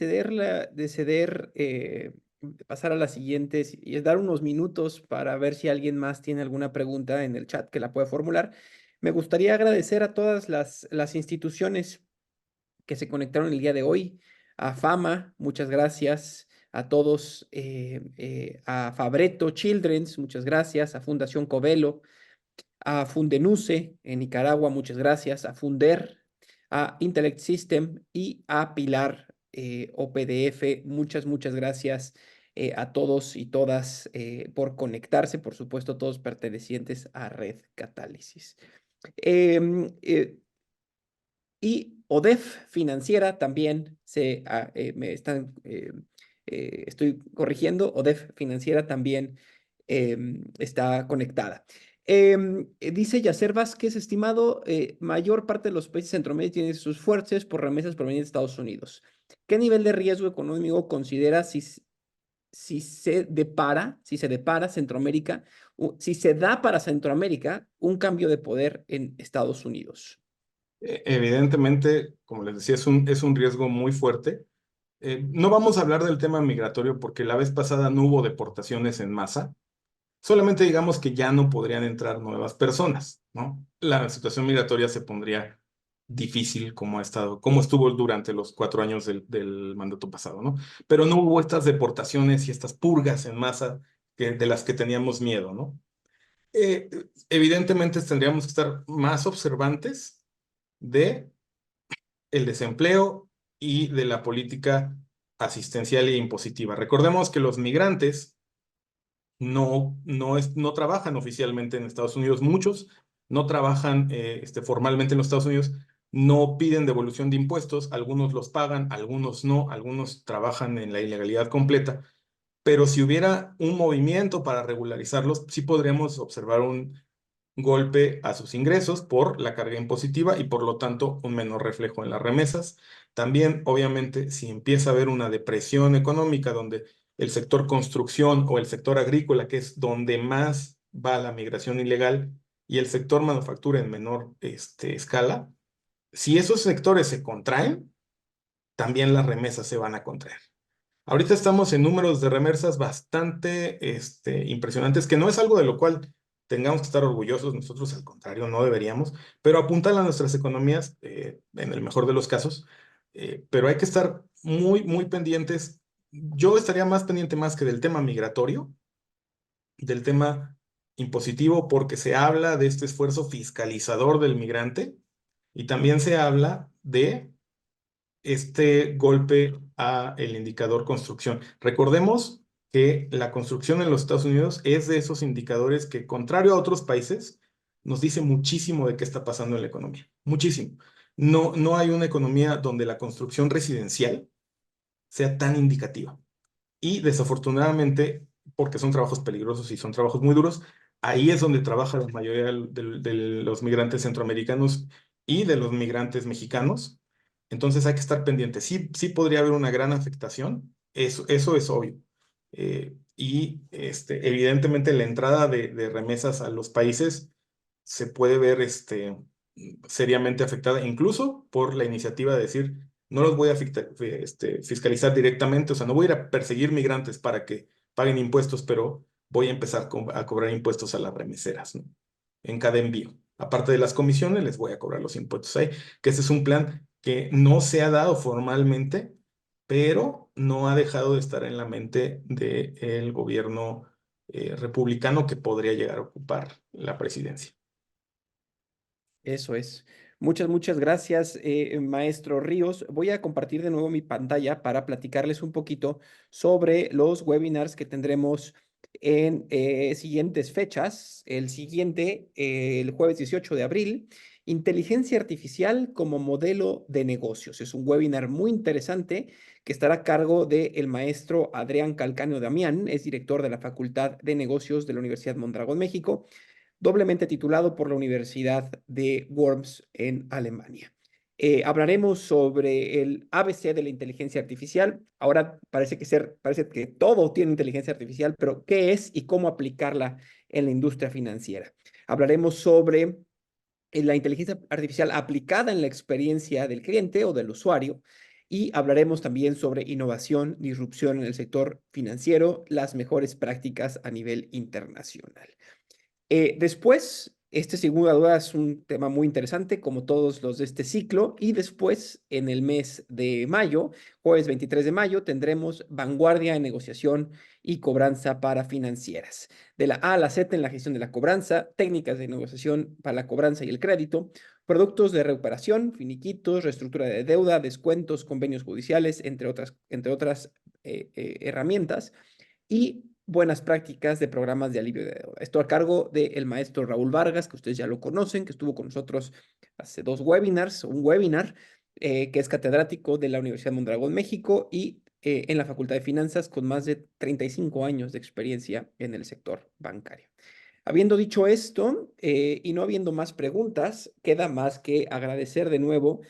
pasar a las siguientes y es dar unos minutos para ver si alguien más tiene alguna pregunta en el chat que la pueda formular. Me gustaría agradecer a todas las instituciones que se conectaron el día de hoy. A Fama, muchas gracias. A todos, a Fabreto Children's, muchas gracias. A Fundación Covelo, a Fundenuce en Nicaragua, muchas gracias, a Funder, a Intellect System y a Pilar OPDF, muchas gracias a todos y todas por conectarse, por supuesto, todos pertenecientes a Red Catálisis. Em, eh, y ODEF Financiera también estoy corrigiendo, ODEF Financiera también está conectada. Dice Yacer Vázquez, estimado, mayor parte de los países de Centroamérica tienen sus fuerzas por remesas provenientes de Estados Unidos. ¿Qué nivel de riesgo económico considera si se depara Centroamérica, si se da para Centroamérica un cambio de poder en Estados Unidos? Evidentemente, como les decía, es un riesgo muy fuerte. No vamos a hablar del tema migratorio porque la vez pasada no hubo deportaciones en masa. Solamente digamos que ya no podrían entrar nuevas personas, ¿no? La situación migratoria se pondría difícil como ha estado, como estuvo durante los 4 años del mandato pasado, ¿no? Pero no hubo estas deportaciones y estas purgas en masa de las que teníamos miedo, ¿no? Eh, Evidentemente tendríamos que estar más observantes de el desempleo y de la política asistencial e impositiva. Recordemos que los migrantes no trabajan oficialmente en Estados Unidos. Muchos no trabajan formalmente en los Estados Unidos, no piden devolución de impuestos, algunos los pagan, algunos no, algunos trabajan en la ilegalidad completa. Pero si hubiera un movimiento para regularizarlos, sí podríamos observar un golpe a sus ingresos por la carga impositiva y por lo tanto un menor reflejo en las remesas. También, obviamente, si empieza a haber una depresión económica donde el sector construcción o el sector agrícola, que es donde más va la migración ilegal, y el sector manufactura en menor escala, si esos sectores se contraen, también las remesas se van a contraer. Ahorita estamos en números de remesas bastante impresionantes, que no es algo de lo cual tengamos que estar orgullosos, nosotros al contrario, no deberíamos, pero apuntan a nuestras economías, en el mejor de los casos, pero hay que estar muy pendientes. Yo estaría más pendiente más que del tema migratorio, del tema impositivo, porque se habla de este esfuerzo fiscalizador del migrante y también se habla de este golpe a el indicador construcción. Recordemos que la construcción en los Estados Unidos es de esos indicadores que, contrario a otros países, nos dice muchísimo de qué está pasando en la economía. Muchísimo. No hay una economía donde la construcción residencial sea tan indicativa. Y desafortunadamente, porque son trabajos peligrosos y son trabajos muy duros, ahí es donde trabaja la mayoría de los migrantes centroamericanos y de los migrantes mexicanos. Entonces hay que estar pendiente. Sí podría haber una gran afectación, eso es obvio. Evidentemente la entrada de remesas a los países se puede ver seriamente afectada, incluso por la iniciativa de decir, no los voy a fiscalizar directamente, o sea, no voy a ir a perseguir migrantes para que paguen impuestos, pero voy a empezar a cobrar impuestos a las remeseras, ¿no? En cada envío. Aparte de las comisiones, les voy a cobrar los impuestos ahí, que ese es un plan que no se ha dado formalmente, pero no ha dejado de estar en la mente del gobierno republicano que podría llegar a ocupar la presidencia. Eso es. Muchas gracias, maestro Ríos. Voy a compartir de nuevo mi pantalla para platicarles un poquito sobre los webinars que tendremos en siguientes fechas. El siguiente, el jueves 18 de abril, Inteligencia Artificial como modelo de negocios. Es un webinar muy interesante que estará a cargo del maestro Adrián Calcáneo Damián, es director de la Facultad de Negocios de la Universidad Mondragón, México, doblemente titulado por la Universidad de Worms en Alemania. Hablaremos sobre el ABC de la inteligencia artificial. Ahora parece que todo tiene inteligencia artificial, pero ¿qué es y cómo aplicarla en la industria financiera? Hablaremos sobre la inteligencia artificial aplicada en la experiencia del cliente o del usuario. Y hablaremos también sobre innovación, disrupción en el sector financiero, las mejores prácticas a nivel internacional. Después, este sin duda es un tema muy interesante, como todos los de este ciclo, y después, en el mes de mayo, jueves 23 de mayo, tendremos vanguardia en negociación y cobranza para financieras. De la A a la Z en la gestión de la cobranza, técnicas de negociación para la cobranza y el crédito, productos de recuperación, finiquitos, reestructura de deuda, descuentos, convenios judiciales, entre otras herramientas, y buenas prácticas de programas de alivio de deuda. Esto a cargo del maestro Raúl Vargas, que ustedes ya lo conocen, que estuvo con nosotros hace un webinar, que es catedrático de la Universidad Mondragón, México, y en la Facultad de Finanzas, con más de 35 años de experiencia en el sector bancario. Habiendo dicho esto, y no habiendo más preguntas, queda más que agradecer de nuevo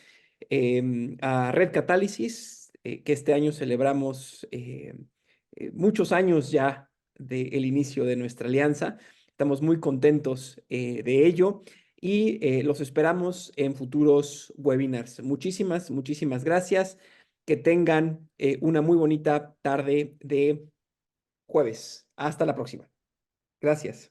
a Red Catálisis, que este año celebramos muchos años ya del inicio de nuestra alianza. Estamos muy contentos de ello y los esperamos en futuros webinars. Muchísimas gracias. Que tengan una muy bonita tarde de jueves. Hasta la próxima. Gracias.